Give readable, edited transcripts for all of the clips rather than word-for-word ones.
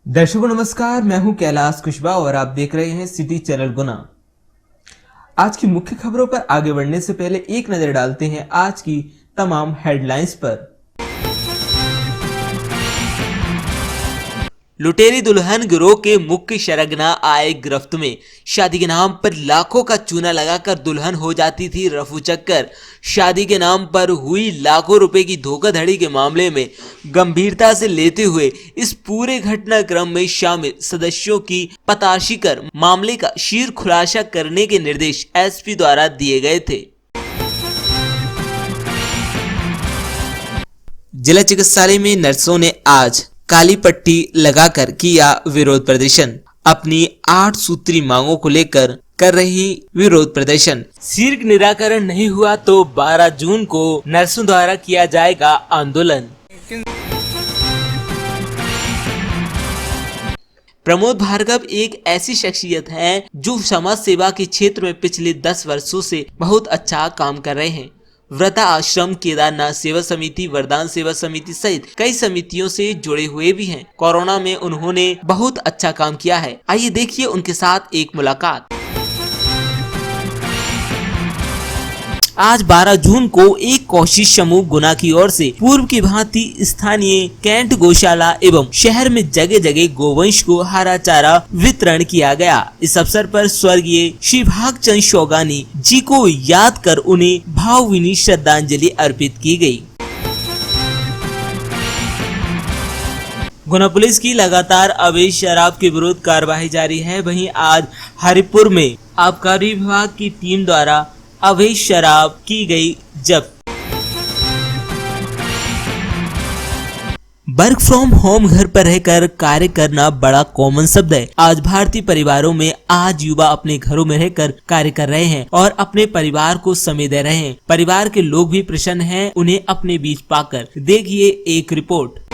दर्शकों नमस्कार, मैं हूं कैलाश कुशवाहा और आप देख रहे हैं सिटी चैनल गुना। आज की मुख्य खबरों पर आगे बढ़ने से पहले एक नजर डालते हैं आज की तमाम हेडलाइंस पर। लुटेरी दुल्हन गिरोह के मुख्य शरगना आए गिरफ्त में। शादी के नाम पर लाखों का चूना लगाकर दुल्हन हो जाती थी रफू चक्कर। शादी के नाम पर हुई लाखों रुपए की धोखाधड़ी के मामले में गंभीरता से लेते हुए इस पूरे घटनाक्रम में शामिल सदस्यों की पताशी कर मामले का शीघ्र खुलासा करने के निर्देश एसपी द्वारा दिए गए थे। जिला चिकित्सालय में नर्सों ने आज काली पट्टी लगाकर किया विरोध प्रदर्शन। अपनी 8 सूत्री मांगों को लेकर कर रही विरोध प्रदर्शन। शीघ्र निराकरण नहीं हुआ तो 12 जून को नर्सों द्वारा किया जाएगा आंदोलन। प्रमोद भार्गव एक ऐसी शख्सियत है जो समाज सेवा के क्षेत्र में पिछले 10 वर्षों से बहुत अच्छा काम कर रहे हैं। व्रता आश्रम, केदारनाथ सेवा समिति, वरदान सेवा समिति सहित कई समितियों से जुड़े हुए भी हैं। कोरोना में उन्होंने बहुत अच्छा काम किया है। आइए देखिए उनके साथ एक मुलाकात। आज 12 जून को एक कोशिश समूह गुना की ओर से पूर्व की भांति स्थानीय कैंट गौशाला एवं शहर में जगह जगह गोवंश को हरा चारा वितरण किया गया। इस अवसर पर स्वर्गीय श्री भागचंद शोगानी जी को याद कर उन्हें भावभीनी श्रद्धांजलि अर्पित की गई। गुना पुलिस की लगातार अवैध शराब के विरुद्ध कार्रवाई जारी है। वहीं आज हरिपुर में आबकारी विभाग की टीम द्वारा अवैध शराब की गई जब्त। वर्क फ्रॉम होम, घर पर रहकर कार्य करना बड़ा कॉमन शब्द है। आज भारतीय परिवारों में आज युवा अपने घरों में रहकर कार्य कर रहे हैं और अपने परिवार को समय दे रहे हैं। परिवार के लोग भी प्रसन्न हैं उन्हें अपने बीच पाकर। देखिए एक रिपोर्ट।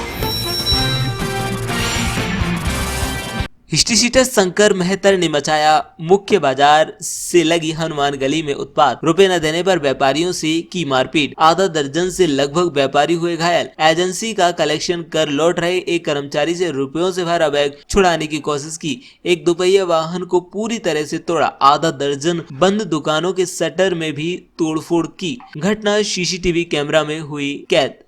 हिस्ट्री सीटर शंकर मेहतर ने मचाया मुख्य बाजार से लगी हनुमान गली में उत्पात। रुपए न देने पर व्यापारियों से की मारपीट। आधा दर्जन से लगभग व्यापारी हुए घायल। एजेंसी का कलेक्शन कर लौट रहे एक कर्मचारी से रुपयों से भरा बैग छुड़ाने की कोशिश की। एक दोपहिया वाहन को पूरी तरह से तोड़ा। आधा दर्जन बंद दुकानों के शटर में भी तोड़फोड़ की। घटना सीसीटीवी कैमरा में हुई कैद।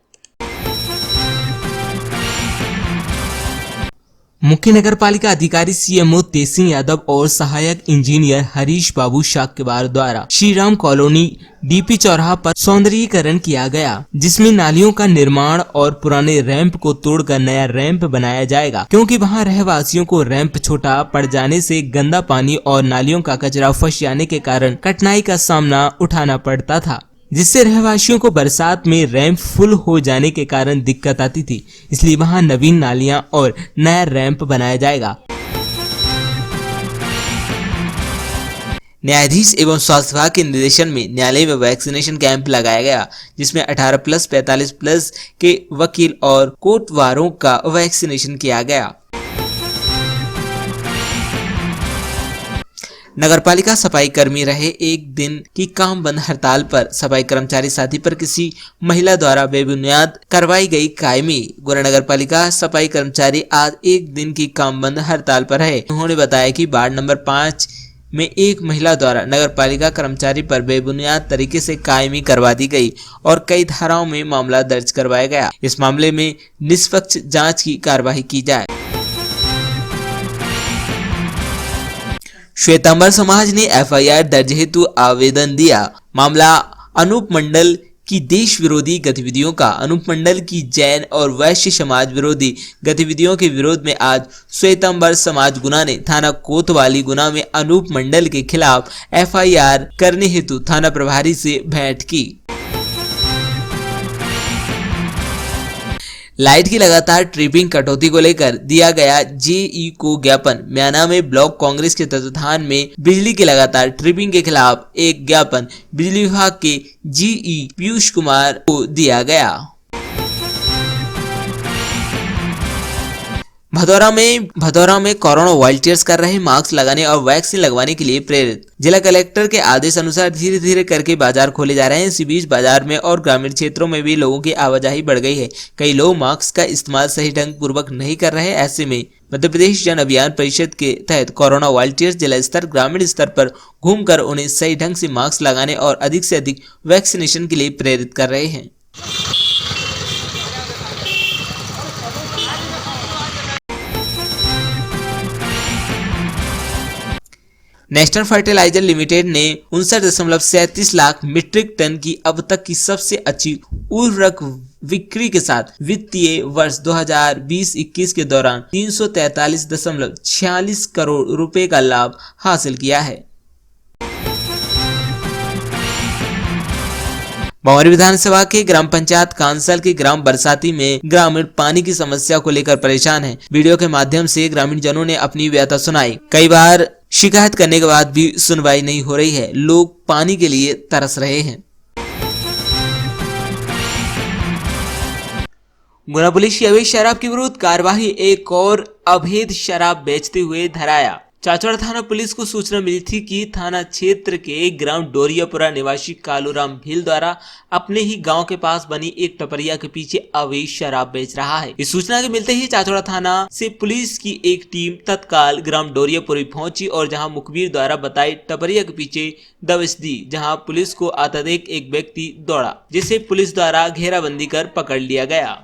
मुख्य नगर पालिका अधिकारी सीएमओ तेज यादव और सहायक इंजीनियर हरीश बाबू शाक्यवार द्वारा श्रीराम कॉलोनी डीपी चौराहा पर सौंदर्यीकरण किया गया, जिसमें नालियों का निर्माण और पुराने रैंप को तोड़कर नया रैंप बनाया जाएगा, क्योंकि वहां रहवासियों को रैंप छोटा पड़ जाने से गंदा पानी और नालियों का कचरा फंस जाने के कारण कठिनाई का सामना उठाना पड़ता था, जिससे रहवासियों को बरसात में रैंप फुल हो जाने के कारण दिक्कत आती थी। इसलिए वहां नवीन नालियां और नया रैंप बनाया जाएगा। न्यायाधीश एवं स्वास्थ्य विभाग के निर्देशन में न्यायालय में वैक्सीनेशन कैंप लगाया गया, जिसमें 18+ 45+ के वकील और कोटवारों का वैक्सीनेशन किया गया। नगरपालिका सफाई कर्मी रहे एक दिन की काम बंद हड़ताल पर। सफाई कर्मचारी साथी पर किसी महिला द्वारा बेबुनियाद करवाई गई कायमी। गुना नगरपालिका सफाई कर्मचारी आज एक दिन की काम बंद हड़ताल पर है। उन्होंने बताया कि वार्ड नंबर 5 में एक महिला द्वारा नगरपालिका कर्मचारी पर बेबुनियाद तरीके से कायमी करवा दी गई और कई धाराओं में मामला दर्ज करवाया गया। इस मामले में निष्पक्ष जाँच की कार्यवाही की जाए। श्वेतांबर समाज ने एफआईआर दर्ज हेतु आवेदन दिया। मामला अनूप मंडल की देश विरोधी गतिविधियों का। अनूप मंडल की जैन और वैश्य समाज विरोधी गतिविधियों के विरोध में आज श्वेतांबर समाज गुना ने थाना कोतवाली गुना में अनूप मंडल के खिलाफ एफआईआर करने हेतु थाना प्रभारी से भेंट की। लाइट की लगातार ट्रिपिंग कटौती को लेकर दिया गया जेई को ज्ञापन। म्याना में ब्लॉक कांग्रेस के तत्वाधान में बिजली की लगातार ट्रिपिंग के खिलाफ एक ज्ञापन बिजली विभाग के जेई पीयूष कुमार को दिया गया। भदौरा में कोरोना वॉलंटियर्स कर रहे मास्क लगाने और वैक्सीन लगवाने के लिए प्रेरित। जिला कलेक्टर के आदेश अनुसार धीरे धीरे करके बाजार खोले जा रहे हैं। इसी बीच बाजार में और ग्रामीण क्षेत्रों में भी लोगों की आवाजाही बढ़ गई है। कई लोग मास्क का इस्तेमाल सही ढंग पूर्वक नहीं कर रहे हैं। ऐसे में मध्य प्रदेश जन अभियान परिषद के तहत कोरोना वॉलंटियर्स जिला स्तर ग्रामीण स्तर पर घूमकर उन्हें सही ढंग से मास्क लगाने और अधिक से अधिक वैक्सीनेशन के लिए प्रेरित कर रहे हैं। नेशनल फर्टिलाइजर लिमिटेड ने 59.37 लाख मीट्रिक टन की अब तक की सबसे अच्छी उर्वरक बिक्री के साथ वित्तीय वर्ष 2020-21 के दौरान 343.46 करोड़ रुपए का लाभ हासिल किया है। भंवरी विधानसभा के ग्राम पंचायत कांसल के ग्राम बरसाती में ग्रामीण पानी की समस्या को लेकर परेशान हैं। वीडियो के माध्यम से ग्रामीण जनों ने अपनी व्यथा सुनाई। कई बार शिकायत करने के बाद भी सुनवाई नहीं हो रही है। लोग पानी के लिए तरस रहे हैं। गुना पुलिस अवैध शराब के विरुद्ध कार्यवाही, एक और अवैध शराब बेचते हुए धराया। चाचौड़ा थाना पुलिस को सूचना मिली थी कि थाना क्षेत्र के ग्राम डोरियापुरा निवासी कालूराम भील द्वारा अपने ही गांव के पास बनी एक टपरिया के पीछे अवैध शराब बेच रहा है। इस सूचना के मिलते ही चाचौड़ा थाना से पुलिस की एक टीम तत्काल ग्राम डोरियापुरी पहुंची और जहां मुखबिर द्वारा बताई टपरिया के पीछे दबिश दी, जहां पुलिस को आता देख एक व्यक्ति दौड़ा, जिसे पुलिस द्वारा घेराबंदी कर पकड़ लिया गया।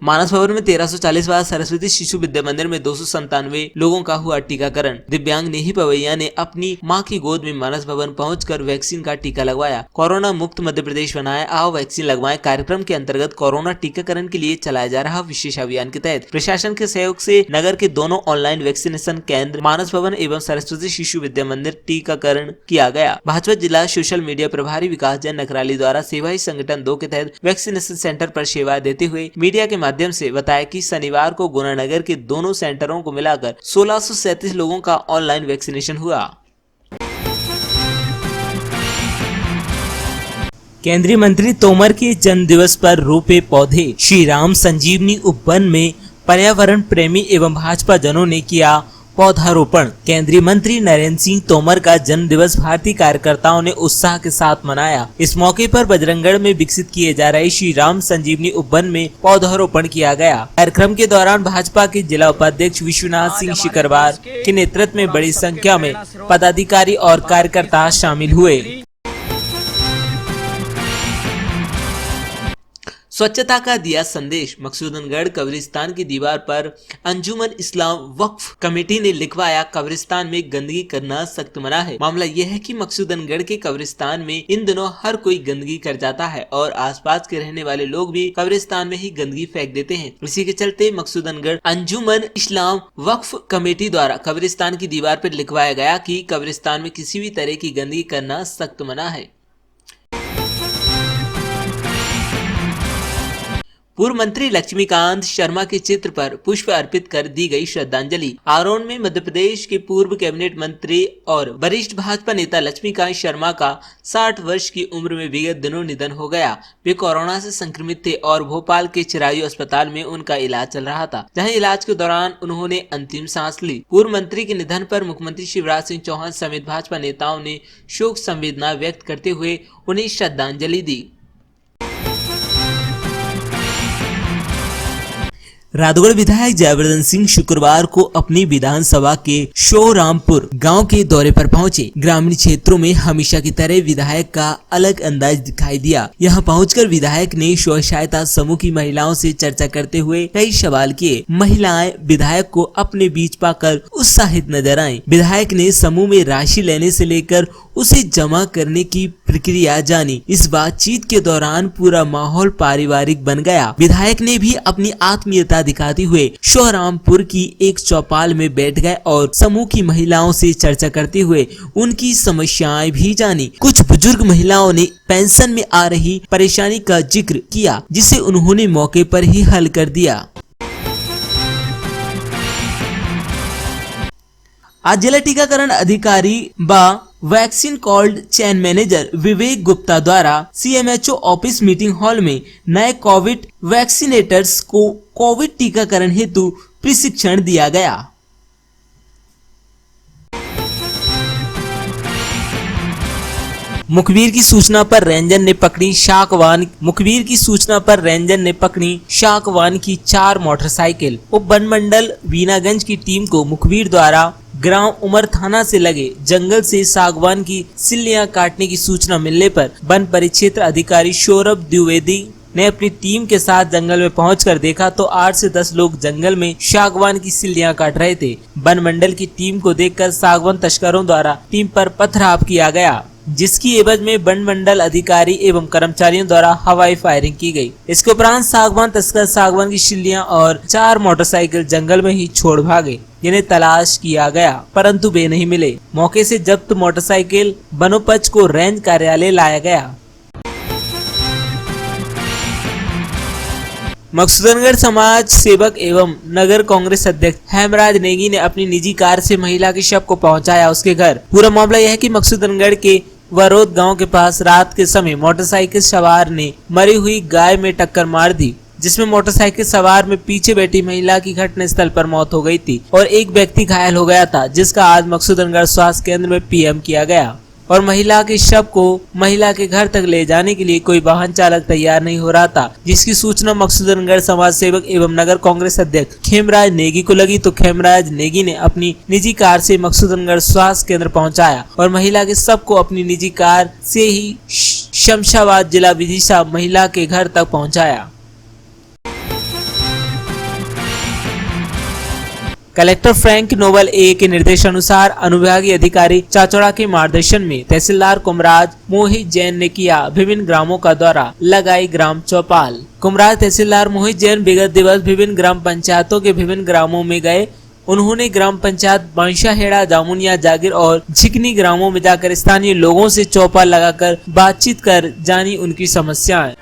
मानस भवन में 1340 सरस्वती शिशु विद्या मंदिर में 297 लोगों का हुआ टीकाकरण। दिव्यांग नेही पवैया ने अपनी मां की गोद में मानस भवन पहुंचकर वैक्सीन का टीका लगवाया। कोरोना मुक्त मध्य प्रदेश बनाए, आओ वैक्सीन लगवाएं कार्यक्रम के अंतर्गत कोरोना टीकाकरण के लिए चलाया जा रहा विशेष अभियान के तहत प्रशासन के सहयोग से नगर के दोनों ऑनलाइन वैक्सीनेशन केंद्र मानस भवन एवं सरस्वती शिशु विद्या मंदिर टीकाकरण किया गया। भाजपा जिला सोशल मीडिया प्रभारी विकास जैन नकराली द्वारा सेवा ही संगठन 2 के तहत वैक्सीनेशन सेंटर पर सेवा देते हुए मीडिया के माध्यम से बताया कि शनिवार को गुना नगर के दोनों सेंटरों को मिलाकर 1637 लोगों का ऑनलाइन वैक्सीनेशन हुआ। केंद्रीय मंत्री तोमर के जन्म दिवस पर रोपे पौधे। श्री राम संजीवनी उपवन में पर्यावरण प्रेमी एवं भाजपा जनों ने किया पौधारोपण। केंद्रीय मंत्री नरेंद्र सिंह तोमर का जन्म दिवस भारतीय कार्यकर्ताओं ने उत्साह के साथ मनाया। इस मौके पर बजरंगगढ़ में विकसित किए जा रहे श्री राम संजीवनी उपवन में पौधारोपण किया गया। कार्यक्रम के दौरान भाजपा के जिला उपाध्यक्ष विश्वनाथ सिंह शिकरवार के नेतृत्व में बड़ी संख्या में पदाधिकारी और कार्यकर्ता शामिल हुए। स्वच्छता का दिया संदेश। मकसूदनगढ़ कब्रिस्तान की दीवार पर अंजुमन इस्लाम वक्फ कमेटी ने लिखवाया, कब्रिस्तान में गंदगी करना सख्त मना है। मामला यह है कि मकसूदनगढ़ के कब्रिस्तान में इन दिनों हर कोई गंदगी कर जाता है और आसपास के रहने वाले लोग भी कब्रिस्तान में ही गंदगी फेंक देते हैं। इसी के चलते मकसूदनगढ़ अंजुमन इस्लाम वक्फ कमेटी द्वारा कब्रिस्तान की दीवार पर लिखवाया गया कि कब्रिस्तान में किसी भी तरह की गंदगी करना सख्त मना है। पूर्व मंत्री लक्ष्मीकांत शर्मा के चित्र पर पुष्प अर्पित कर दी गई श्रद्धांजलि। आरोन में मध्य प्रदेश के पूर्व कैबिनेट मंत्री और वरिष्ठ भाजपा नेता लक्ष्मीकांत शर्मा का 60 वर्ष की उम्र में विगत दिनों निधन हो गया। वे कोरोना से संक्रमित थे और भोपाल के चिरायु अस्पताल में उनका इलाज चल रहा था, जहां इलाज के दौरान उन्होंने अंतिम सांस ली। पूर्व मंत्री के निधन पर मुख्यमंत्री शिवराज सिंह चौहान समेत भाजपा नेताओं ने शोक संवेदना व्यक्त करते हुए उन्हें श्रद्धांजलि दी। राधौगढ़ विधायक जयवर्धन सिंह शुक्रवार को अपनी विधानसभा के शोरामपुर गांव के दौरे पर पहुंचे। ग्रामीण क्षेत्रों में हमेशा की तरह विधायक का अलग अंदाज दिखाई दिया। यहां पहुंचकर विधायक ने स्व सहायता समूह की महिलाओं से चर्चा करते हुए कई सवाल किए। महिलाएं विधायक को अपने बीच पाकर उत्साहित नजर आईं। विधायक ने समूह में राशि लेने से लेकर उसे जमा करने की प्रक्रिया जानी। इस बातचीत के दौरान पूरा माहौल पारिवारिक बन गया। विधायक ने भी अपनी आत्मीयता दिखाते हुए शोरामपुर की एक चौपाल में बैठ गए और समूह की महिलाओं से चर्चा करते हुए उनकी समस्याएं भी जानी। कुछ बुजुर्ग महिलाओं ने पेंशन में आ रही परेशानी का जिक्र किया, जिसे उन्होंने मौके पर ही हल कर दिया। आज जिला टीकाकरण अधिकारी व वैक्सीन कोल्ड चेन मैनेजर विवेक गुप्ता द्वारा सीएमएचओ ऑफिस मीटिंग हॉल में नए कोविड वैक्सीनेटर्स को कोविड टीकाकरण हेतु प्रशिक्षण दिया गया। मुखबिर की सूचना पर रेंजर ने पकड़ी शाकवान की 4 मोटरसाइकिल। उप वन मंडल वीनागंज की टीम को मुखबिर द्वारा ग्राम उमर थाना से लगे जंगल से सागवान की सिल्लियां काटने की सूचना मिलने पर वन परिक्षेत्र अधिकारी सौरभ द्विवेदी ने अपनी टीम के साथ जंगल में पहुंचकर देखा तो 8 से 10 लोग जंगल में सागवान की सिल्लियां काट रहे थे। वन मंडल की टीम को देखकर सागवान तस्करों द्वारा टीम पर पथराव किया गया, जिसकी एवज में वन मंडल अधिकारी एवं कर्मचारियों द्वारा हवाई फायरिंग की गई। इसके उपरांत सागवान तस्कर सागवान की सिल्लियां और 4 मोटरसाइकिल जंगल में ही छोड़ भागे, जिन्हें तलाश किया गया परंतु वे नहीं मिले। मौके से जब्त मोटरसाइकिल वनोपज को रेंज कार्यालय लाया गया। मकसूदनगढ़ समाज सेवक एवं नगर कांग्रेस अध्यक्ष हेमराज नेगी ने अपनी निजी कार से महिला के शव को पहुंचाया उसके घर। पूरा मामला यह है कि मकसूदनगढ़ के वरोद गांव के पास रात के समय मोटरसाइकिल सवार ने मरी हुई गाय में टक्कर मार दी, जिसमें मोटरसाइकिल सवार में पीछे बैठी महिला की घटनास्थल पर मौत हो गई थी और एक व्यक्ति घायल हो गया था, जिसका आज मकसूदनगढ़ स्वास्थ्य केंद्र में पीएम किया गया। और महिला के शव को महिला के घर तक ले जाने के लिए कोई वाहन चालक तैयार नहीं हो रहा था, जिसकी सूचना मकसूदनगढ़ समाज सेवक एवं नगर कांग्रेस अध्यक्ष खेमराज नेगी को लगी तो खेमराज नेगी ने अपनी निजी कार से मकसूदनगढ़ स्वास्थ्य केंद्र पहुंचाया और महिला के शव को अपनी निजी कार से ही शमशाबाद जिला विदिशा महिला के घर तक पहुंचाया। कलेक्टर फ्रैंक नोबल ए के निर्देशानुसार अनुविभागीय अधिकारी चाचौड़ा के मार्गदर्शन में तहसीलदार कुमराज मोहित जैन ने किया विभिन्न ग्रामों का दौरा, लगाई ग्राम चौपाल। कुमराज तहसीलदार मोहित जैन विगत दिवस विभिन्न ग्राम पंचायतों के विभिन्न ग्रामों में गए। उन्होंने ग्राम पंचायत बांशाहेड़ा, जामुनिया, जागीर और झिकनी ग्रामों में जाकर स्थानीय लोगों से चौपाल लगाकर बातचीत कर जानी उनकी समस्याएं।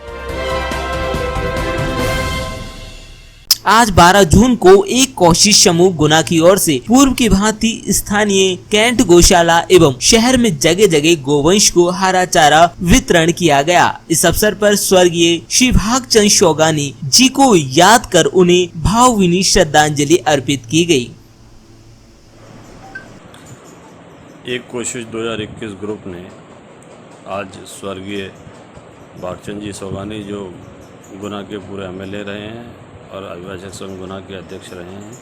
आज 12 जून को एक कोशिश समूह गुना की ओर से पूर्व की भांति स्थानीय कैंट गौशाला एवं शहर में जगह जगह गोवंश को हरा चारा वितरण किया गया। इस अवसर पर स्वर्गीय श्री भागचंद शोगानी जी को याद कर उन्हें भावभीनी श्रद्धांजलि अर्पित की गई। एक कोशिश 2021 ग्रुप ने आज स्वर्गीय भागचंद जी शोगानी जो गुना के पूरे एमएलए रहे हैं और अभिभाषक संघ गुना के अध्यक्ष रहे हैं,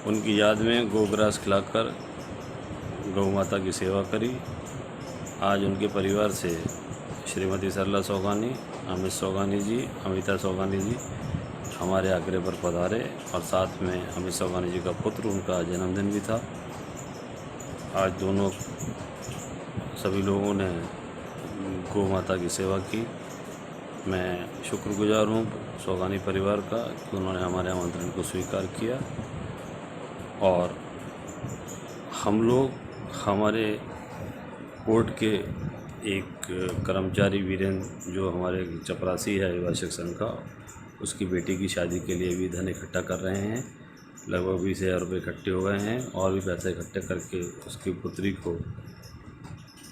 उनकी याद में गोग्रास खिलाकर गौ माता की सेवा करी। आज उनके परिवार से श्रीमती सरला शोगानी, अमित शोगानी जी, अमिता शोगानी जी हमारे आग्रह पर पधारे और साथ में अमित शोगानी जी का पुत्र, उनका जन्मदिन भी था। आज दोनों सभी लोगों ने गौ माता की सेवा की। मैं शुक्रगुजार हूँ शोगानी परिवार का कि उन्होंने हमारे आमंत्रण को स्वीकार किया और हम लोग हमारे कोर्ट के एक कर्मचारी वीरेंद्र जो हमारे चपरासी है अभिभाषक संघ का, उसकी बेटी की शादी के लिए भी धन इकट्ठा कर रहे हैं। लगभग 20,000 रुपये इकट्ठे हो गए हैं और भी पैसे इकट्ठे करके उसकी पुत्री को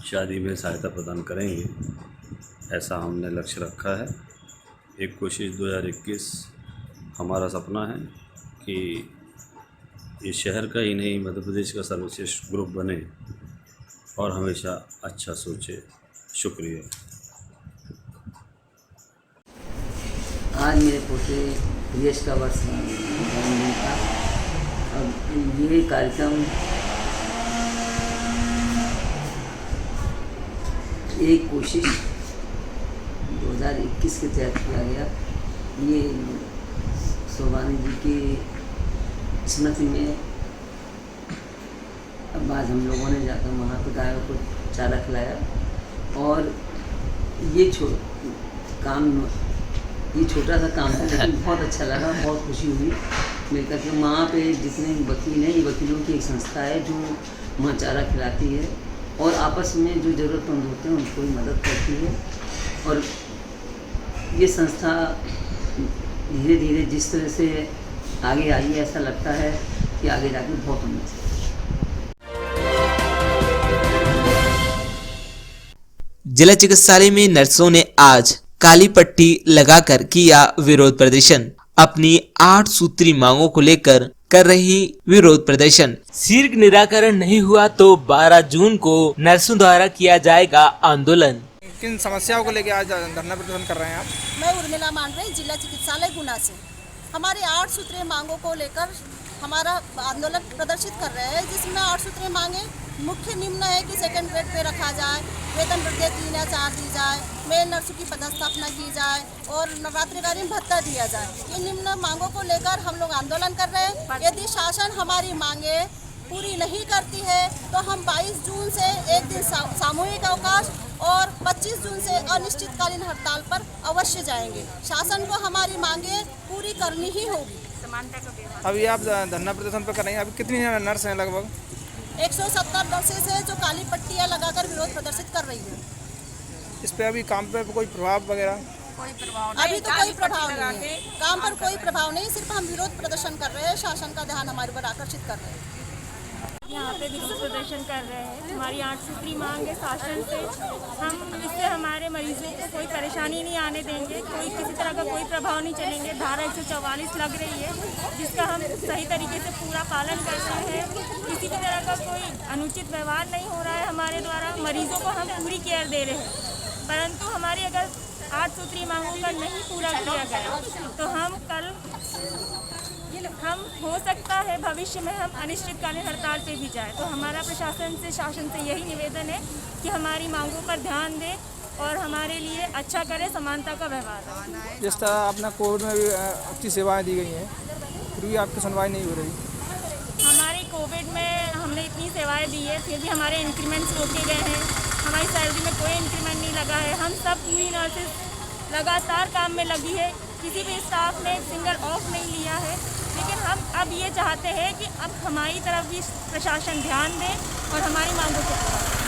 शादी में सहायता प्रदान करेंगे, ऐसा हमने लक्ष्य रखा है। एक कोशिश 2021 हमारा सपना है कि इस शहर का ही नहीं मध्य प्रदेश का सर्वश्रेष्ठ ग्रुप बने और हमेशा अच्छा सोचे। शुक्रिया। आज मेरे पोते प्रियश का वर्ष जन्मदिन था और ये कार्यक्रम एक कोशिश 2021 के तहत किया गया। ये शोगानी जी की स्मृति में अब आज हम लोगों ने जाकर वहाँ पर गायों को चारा खिलाया और ये छोटा सा काम था लेकिन बहुत अच्छा लगा, बहुत खुशी हुई मिलकर के। वहाँ पे जितने वकील हैं, ये वकीलों की एक संस्था है जो वहाँ चारा खिलाती है और आपस में जो ज़रूरतमंद होते हैं उनको मदद करती है। और ये संस्था धीरे धीरे जिस तरह से आगे आई है, ऐसा लगता है कि आगे जाके बहुत उन्नति। जिला चिकित्सालय में नर्सों ने आज काली पट्टी लगाकर किया विरोध प्रदर्शन। अपनी 8 सूत्री मांगों को लेकर कर रही विरोध प्रदर्शन। शीघ्र निराकरण नहीं हुआ तो 12 जून को नर्सों द्वारा किया जाएगा आंदोलन। किन समस्याओं को लेकर आज धरना प्रदर्शन कर रहे हैं आप? मैं उर्मिला मांडरे जिला चिकित्सालय गुना से हमारे 8 सूत्रीय मांगों को लेकर हमारा आंदोलन प्रदर्शित कर रहे हैं, जिसमें 8 सूत्रीय मांगे मुख्य निम्न है कि सेकंड ग्रेड पे रखा जाए, वेतन वृद्धि 3 या 4 दी जाए, मेल नर्सों की पदस्थापना की जाए और नवरात्रिकालीन भत्ता दिया जाए। ये निम्न मांगों को लेकर हम लोग आंदोलन कर रहे हैं। यदि शासन हमारी मांगे पूरी नहीं करती है तो हम 22 जून से एक दिन सामूहिक अवकाश और 25 जून से अनिश्चितकालीन हड़ताल पर अवश्य जाएंगे। शासन को हमारी मांगे पूरी करनी ही होगी। अभी आप धरना प्रदर्शन पर कर रहे हैं, अभी कितनी नर्स हैं? लगभग 170 नर्सेज है जो काली पट्टियां लगाकर विरोध प्रदर्शित कर रही है। इस पे अभी काम पे कोई प्रभाव वगैरह? अभी तो कोई प्रभाव नहीं है, काम पर कोई प्रभाव नहीं, सिर्फ हम विरोध प्रदर्शन कर रहे हैं, शासन का ध्यान हमारे ऊपर आकर्षित कर रहे हैं। यहाँ पे विरोध प्रदर्शन कर रहे हैं। हमारी 8 सूत्री मांग है शासन से, हम इससे हमारे मरीजों को कोई परेशानी नहीं आने देंगे, कोई किसी तरह का कोई प्रभाव नहीं चलेंगे। धारा 144 लग रही है जिसका हम सही तरीके से पूरा पालन कर रहे हैं। किसी भी तरह का कोई अनुचित व्यवहार नहीं हो रहा है हमारे द्वारा। मरीजों को हम पूरी केयर दे रहे हैं, परंतु हमारी अगर 8 सूत्री मांगों का नहीं पूरा किया गया तो हम हो सकता है भविष्य में हम अनिश्चितकालीन हड़ताल पे भी जाए। तो हमारा प्रशासन से शासन से यही निवेदन है कि हमारी मांगों पर ध्यान दे और हमारे लिए अच्छा करे, समानता का व्यवहार। जिस तरह आपने कोविड में भी अच्छी सेवाएं दी गई हैं, फिर भी आपकी सुनवाई नहीं हो रही। हमारे कोविड में हमने इतनी सेवाएं दी है, फिर भी हमारे इंक्रीमेंट्स रोके गए हैं। हमारी सैलरी में कोई इंक्रीमेंट नहीं लगा है। हम सब पूरी नर्सेज लगातार काम में लगी है, किसी भी स्टाफ ने सिंगल ऑफ नहीं लिया है। लेकिन हम अब ये चाहते हैं कि अब हमारी तरफ भी प्रशासन ध्यान दे और हमारी मांगों को पूरा करे।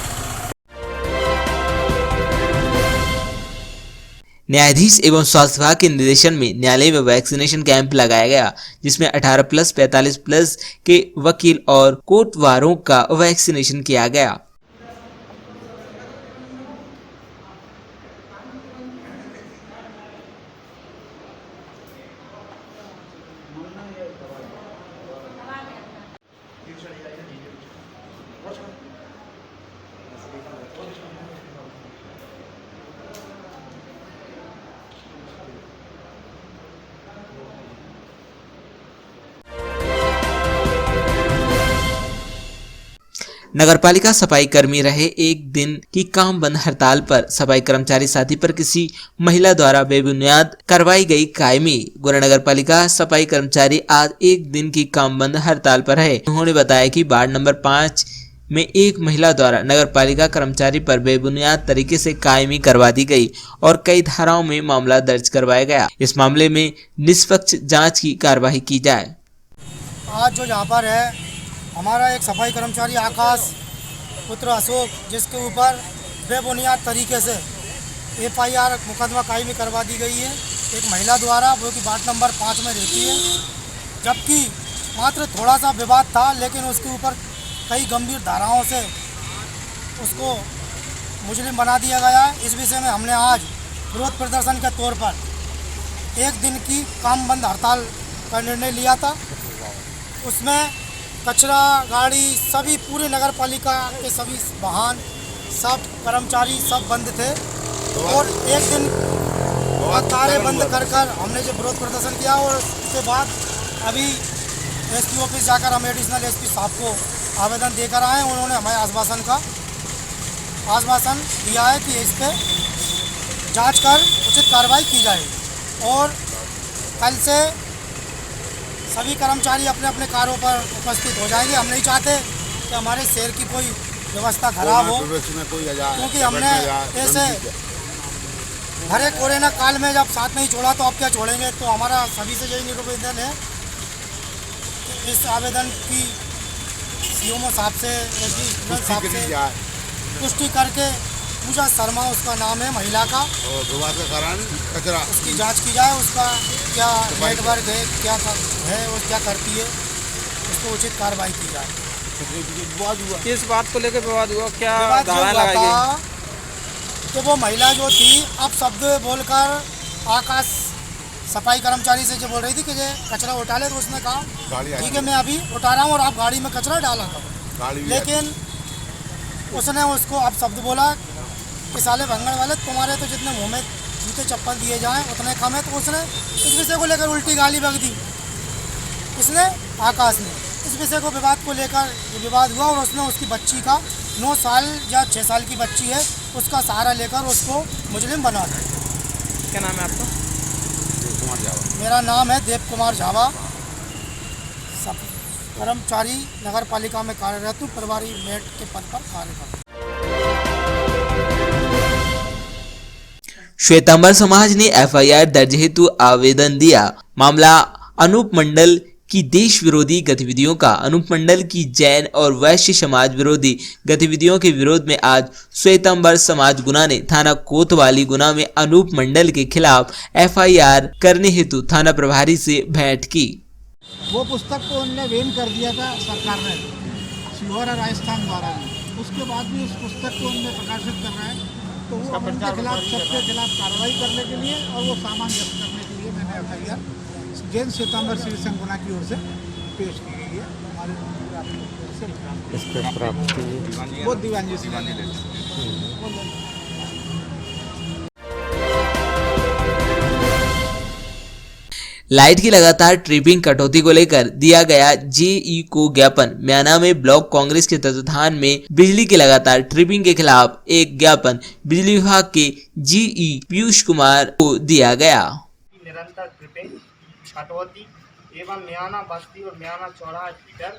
न्यायाधीश एवं स्वास्थ्य विभाग के निर्देशन में न्यायालय में वैक्सीनेशन कैंप लगाया गया, जिसमें 18+ 45+ के वकील और कोटवारों का वैक्सीनेशन किया गया। नगरपालिका सफाई कर्मी रहे एक दिन की काम बंद हड़ताल पर। सफाई कर्मचारी साथी पर किसी महिला द्वारा बेबुनियाद करवाई गई कायमी। गुना नगरपालिका सफाई कर्मचारी आज एक दिन की काम बंद हड़ताल पर है। उन्होंने बताया कि वार्ड नंबर 5 में एक महिला द्वारा नगरपालिका कर्मचारी पर बेबुनियाद तरीके से कायमी करवा दी गई और कई धाराओं में मामला दर्ज करवाया गया। इस मामले में निष्पक्ष जांच की कार्यवाही की जाए। आज जो यहाँ पर है हमारा एक सफाई कर्मचारी आकाश पुत्र अशोक, जिसके ऊपर बेबुनियाद तरीके से FIR मुकदमा कायमी करवा दी गई है एक महिला द्वारा, वो कि वार्ड नंबर 5 में रहती है। जबकि मात्र थोड़ा सा विवाद था, लेकिन उसके ऊपर कई गंभीर धाराओं से उसको मुजरिम बना दिया गया। इस विषय में हमने आज विरोध प्रदर्शन के तौर पर एक दिन की काम बंद हड़ताल का निर्णय लिया था। उसमें कचरा गाड़ी सभी पूरे नगर पालिका के सभी वाहन सब कर्मचारी सब बंद थे और एक दिन कारें बंद कर हमने जो विरोध प्रदर्शन किया। और उसके बाद अभी SP ऑफिस जाकर हम एडिशनल SP साहब को आवेदन देकर आए। उन्होंने हमें आश्वासन दिया है कि इस पर जांच कर उचित कार्रवाई की जाए और कल से सभी कर्मचारी अपने अपने कार्यों पर उपस्थित हो जाएंगे। हम नहीं चाहते कि हमारे शहर की कोई व्यवस्था खराब हो, क्योंकि हमने ऐसे भरे कोरोना काल में जब साथ नहीं छोड़ा तो अब क्या छोड़ेंगे। तो हमारा सभी से यही निवेदन है कि इस आवेदन की CMO साहब से साहब से पुष्टि करके पूजा शर्मा उसका नाम है महिला का, और कचरा उसकी जांच की जाए, उसका क्या नेटवर्क है, क्या है और क्या करती है, उसको उचित कार्रवाई की जाए। किस बात को लेकर विवाद हुआ? क्या विवाद धारा लगाई गई? कि वो महिला जो थी अब शब्द बोलकर आकाश सफाई कर्मचारी से जो बोल रही थी कि ये कचरा उठा ले, तो उसने कहा ठीक है मैं अभी उठा रहा हूँ और आप गाड़ी में कचरा डाला था। लेकिन उसने उसको अब शब्द बोला कि साले भंगड़ वाले, तुम्हारे तो जितने मुँह में जूते चप्पल दिए जाएँ उतने कम है। तो उसने इस विषय को लेकर उल्टी गाली बक दी, इसने आकाश ने। इस विषय को विवाद को लेकर विवाद हुआ और उसने उसकी बच्ची का 9 साल या 6 साल की बच्ची है उसका सहारा लेकर उसको मुजरिम बना दिया। क्या नाम है आपका? मेरा नाम है देव कुमार झावा, सब कर्मचारी नगर पालिका में कार्यरत हूँ, प्रभारी मेट के पद पर कार्य करता हूँ। श्वेतांबर समाज ने एफआईआर दर्ज हेतु आवेदन दिया। मामला अनूप मंडल की देश विरोधी गतिविधियों का। अनूप मंडल की जैन और वैश्य समाज विरोधी गतिविधियों के विरोध में आज श्वेतांबर समाज गुना ने थाना कोतवाली गुना में अनूप मंडल के खिलाफ एफआईआर करने हेतु थाना प्रभारी से भेंट की। वो पुस्तक को उनने बैन कर दिया था सरकार ने, सीहोर और राजस्थान द्वारा। उसके बाद भी उस पुस्तक को उनने प्रकाशित कर रहा है, तो वो उनके खिलाफ सबके खिलाफ कार्रवाई करने के लिए और वो सामान जब्त करने के लिए मैंने एफआईआर जैन श्वेतांबर श्री संघ गुना की ओर से पेश की गई है। हमारे वो दीवानजी सिंह। लाइट की लगातार ट्रिपिंग कटौती को लेकर दिया गया जेई को ज्ञापन। म्याना में ब्लॉक कांग्रेस के तत्वाधान में बिजली की लगातार ट्रिपिंग के खिलाफ एक ज्ञापन बिजली विभाग के जेई पीयूष कुमार को दिया गया। निरंतर ट्रिपिंग कटौती एवं म्याना बस्ती और म्याना चौराहा फीडर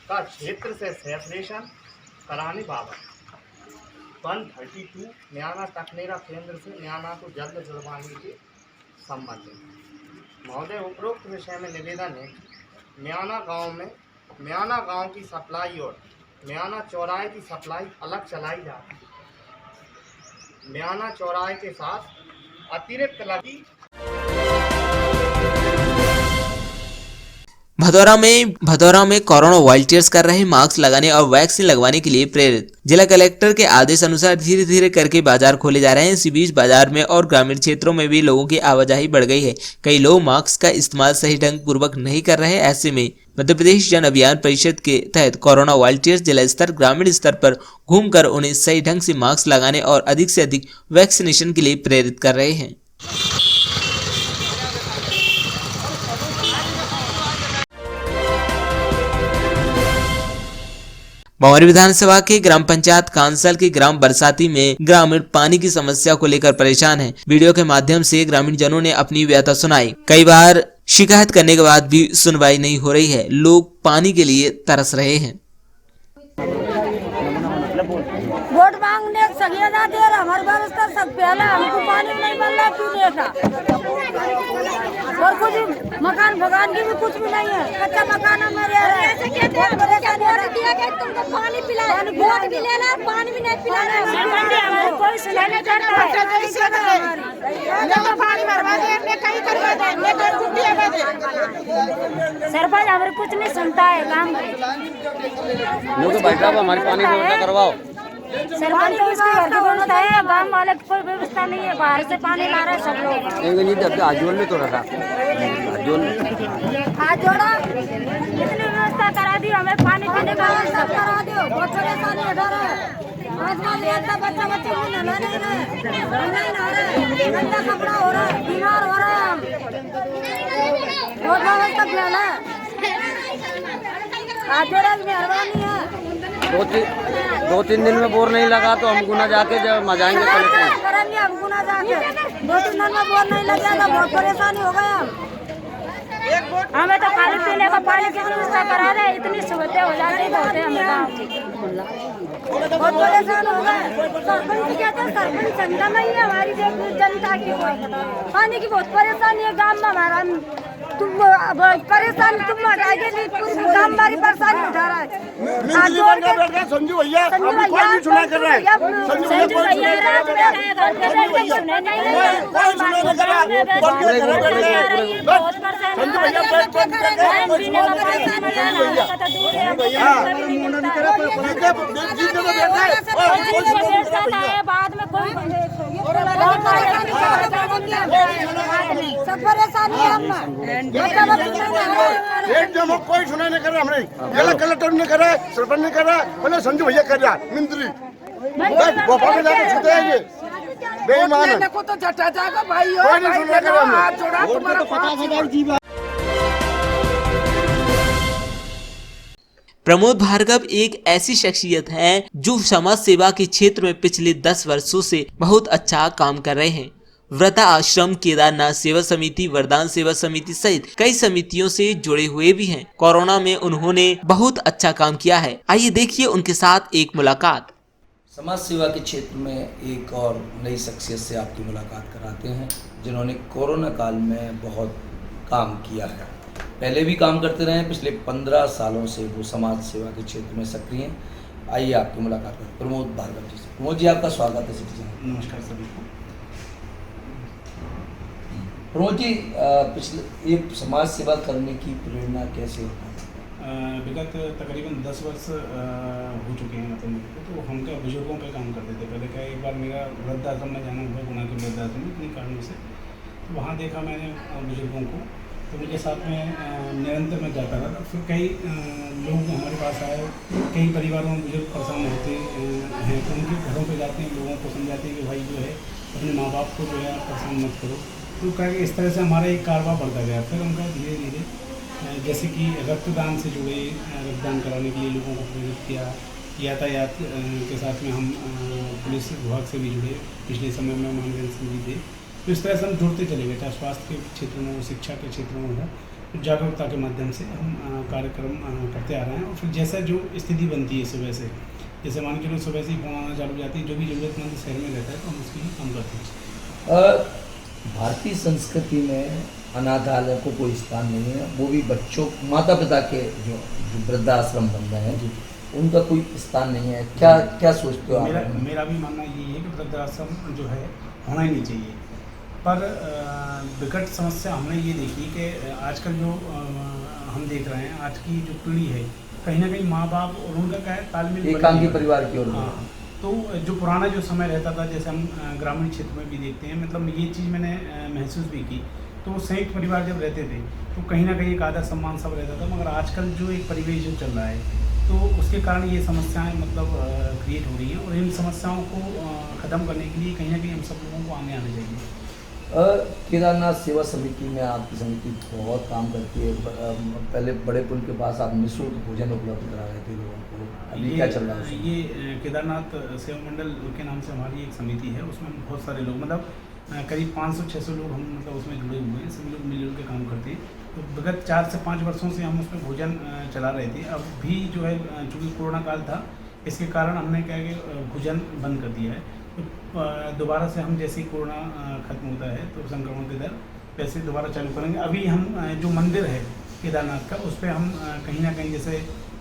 का क्षेत्र से सेपरेशन कराने बाबत 132 म्याना टकनेरा केंद्र से म्याना को जल्द जुड़वाने के संबंध में महोदय उपरोक्त विषय में निवेदन है। म्याना गांव की सप्लाई और म्याना चौराहे की सप्लाई अलग चलाई जाती है। म्याना चौराहे के साथ अतिरिक्त लगी। भदौरा में कोरोना वॉलंटियर्स कर रहे मास्क लगाने और वैक्सीन लगवाने के लिए प्रेरित। जिला कलेक्टर के आदेश अनुसार धीरे धीरे करके बाजार खोले जा रहे हैं। इसी बीच बाजार में और ग्रामीण क्षेत्रों में भी लोगों की आवाजाही बढ़ गई है। कई लोग मास्क का इस्तेमाल सही ढंग पूर्वक नहीं कर रहे हैं। ऐसे में मध्य प्रदेश जन अभियान परिषद के तहत कोरोना वॉलंटियर्स जिला स्तर ग्रामीण स्तर पर घूमकर उन्हें सही ढंग से मास्क लगाने और अधिक से अधिक वैक्सीनेशन के लिए प्रेरित कर रहे हैं। भंवरी विधानसभा के ग्राम पंचायत कांसल के ग्राम बरसाती में ग्रामीण पानी की समस्या को लेकर परेशान हैं। वीडियो के माध्यम से ग्रामीण जनों ने अपनी व्यथा सुनाई। कई बार शिकायत करने के बाद भी सुनवाई नहीं हो रही है। लोग पानी के लिए तरस रहे हैं। वोट मांगने सगे जाते हैं, हमारे व्यवस्था सब पहले हमको पानी नहीं मिल रहा पीने का, और कुछ मकान भगवान की भी कुछ भी नहीं है। कच्चा मकान में रह रहे हैं। तुमको पानी पिला, वोट भी लेना, पानी भी नहीं पिलाना। कोई सुनाई नहीं करता है। सरपंच हमारे कुछ नहीं सुनता है। गाँव हमारी पानी व्यवस्था करवाओ। सरपंच तो उसकी घर की व्यवस्था है, गाँव वाले की कोई व्यवस्था नहीं है। बाहर से पानी ला रहे सब लोग। आजोल में तो रखा हाथ जोड़ा, इतनी व्यवस्था करा दी, हमें पानी पीने का व्यवस्था करा दो। बहुत परेशानी इधर है। आसमान आता बच्चा बच्चे को नहा नहीं रहे, गंदा कपड़ा हो रहा है, बीमार हो रहे हैं हम। बहुत व्यवस्था लेना हाथ जोड़ा की मेहरबानी है। 2-3 दिन में बोर नहीं लगा तो हम गुना जाके जब मजाएंगे करेंगे। हम गुना जाके 2-3 दिन में बोर नहीं लग जाएगा। बहुत परेशानी हो गया हमें तो खाली पीने का पानी की व्यवस्था करा रहे। इतनी सुविधा हो जाती होते हमें गाँव की। बहुत परेशान हो गए। सरपंच कहते हैं सरपंच चंदा नहीं है हमारी जनता की। पानी की बहुत परेशानी है गाँव में हमारा। तुम परेशान तुम हटाएंगे नहीं, पूरी गाँव हमारी परेशानी उठा रहा है। हाथ जोड़ के संजू भैया कोई नहीं सुना कर रहा है। संजू भैया कोई सुना कर रहा है। बाद में कोई सब परेशानी है हम कोई सुना नहीं कर रहा हमने जिला कलेक्टर ने करा सरपंच ने करा बोले संजू भैया कर रहा मिंत्री भोपाल में जाकर छूटे हैं ये बेईमान है। को तो जटा जागा भाई कोई नहीं सुना कर रहा हाथ जोड़ा तुम्हारा 50,000 जीवा। प्रमोद भार्गव एक ऐसी शख्सियत हैं जो समाज सेवा के क्षेत्र में पिछले 10 वर्षों से बहुत अच्छा काम कर रहे हैं। वृद्धा आश्रम, केदारनाथ सेवा समिति, वरदान सेवा समिति सहित कई समितियों से जुड़े हुए भी हैं। कोरोना में उन्होंने बहुत अच्छा काम किया है। आइए देखिए उनके साथ एक मुलाकात। समाज सेवा के क्षेत्र में एक और नई शख्सियत से आपकी मुलाकात कराते हैं जिन्होंने कोरोना काल में बहुत काम किया है। पहले भी काम करते रहे हैं, पिछले 15 सालों से वो समाज सेवा के क्षेत्र में सक्रिय हैं। आइए आपकी मुलाकात करें प्रमोद भार्गव जी से। प्रमोद जी आपका स्वागत है सिटीजन। नमस्कार सभी को। प्रमोद जी, पिछले ये समाज सेवा करने की प्रेरणा कैसे होता है? विगत तकरीबन 10 वर्ष हो चुके हैं मतलब मेरे को। तो हम क्या बुजुर्गों पे काम करते थे। पहले क्या एक बार मेरा वृद्धाश्रम में जाना हुआ, गुना के वृद्धाश्रम में, किन्हीं कारणों से। तो वहाँ देखा मैंने बुजुर्गों को, तो उनके साथ में निरंतर मैं जाता रहा। फिर कई लोग हमारे पास आए, कई परिवारों में बुजुर्ग परेशान होते हैं, तो उनके घरों पे जाते हैं, लोगों को समझाते हैं कि भाई जो है अपने माँ बाप को जो है परेशान मत करो। तो कहा कि इस तरह से हमारा एक कारवा बढ़ता गया। फिर उनका धीरे धीरे जैसे कि रक्तदान से जुड़े, रक्तदान कराने के लिए लोगों को प्रेरित किया। यातायात के साथ में हम पुलिस विभाग से भी जुड़े, पिछले समय में महावीर सिंह जी थे। तो इस तरह से हम जुड़ते चले गए, चाहे स्वास्थ्य के क्षेत्र में हो, शिक्षा के क्षेत्र में हो, जागरूकता के माध्यम से हम कार्यक्रम करते आ रहे हैं। और फिर जैसा जो स्थिति बनती है सुबह से, जैसे मान के लोग सुबह से ही फोन आना चालू हो जाती है, जो भी जरूरतमंद शहर में रहता है तो हम उसके लिए काम करते हैं। भारतीय संस्कृति में अनाथालय को कोई स्थान नहीं है, वो भी बच्चों, माता पिता के जो वृद्धाश्रम बन रहे हैं उनका कोई स्थान नहीं है। क्या सोचते हो आप? मेरा भी मानना यही है कि वृद्धाश्रम जो है होना ही नहीं चाहिए। पर विकट समस्या हमने ये देखी कि आजकल जो हम देख रहे हैं, आज की जो पीढ़ी है, कहीं ना कहीं माँ बाप और उनका क्या है तालमेल, एकांगी परिवार की ओर। हाँ, तो जो पुराना जो समय रहता था, जैसे हम ग्रामीण क्षेत्र में भी देखते हैं, मतलब ये चीज़ मैंने महसूस भी की। तो संयुक्त परिवार जब रहते थे तो कहीं ना कहीं एक आदर सम्मान सब रहता था। मगर आजकल जो एक परिवेश जो चल रहा है, तो उसके कारण ये समस्याएं मतलब क्रिएट हो रही हैं। और इन समस्याओं को ख़त्म करने के लिए कहीं ना कहीं हम सब लोगों को आगे आना चाहिए। केदारनाथ सेवा समिति में आपकी समिति बहुत काम करती है। पहले बड़े पुल के पास आप निःशुल्क भोजन उपलब्ध करा रहे थे लोगों को, अभी क्या चल रहा है? ये केदारनाथ सेवा मंडल के नाम से हमारी एक समिति है, उसमें बहुत सारे लोग, मतलब करीब 500-600 लोग हम मतलब उसमें जुड़े हुए हैं। सभी लोग मिलजुल के काम करते हैं। तो विगत 4 से 5 वर्षों से हम उसमें भोजन चला रहे थे। अब भी जो है चूँकि कोरोना काल था, इसके कारण हमने क्या है कि भोजन बंद कर दिया है। तो दोबारा से हम जैसे ही कोरोना खत्म होता है तो संक्रमण के दर वैसे दोबारा चालू करेंगे। अभी हम जो मंदिर है केदारनाथ का, उस पर हम कहीं ना कहीं जैसे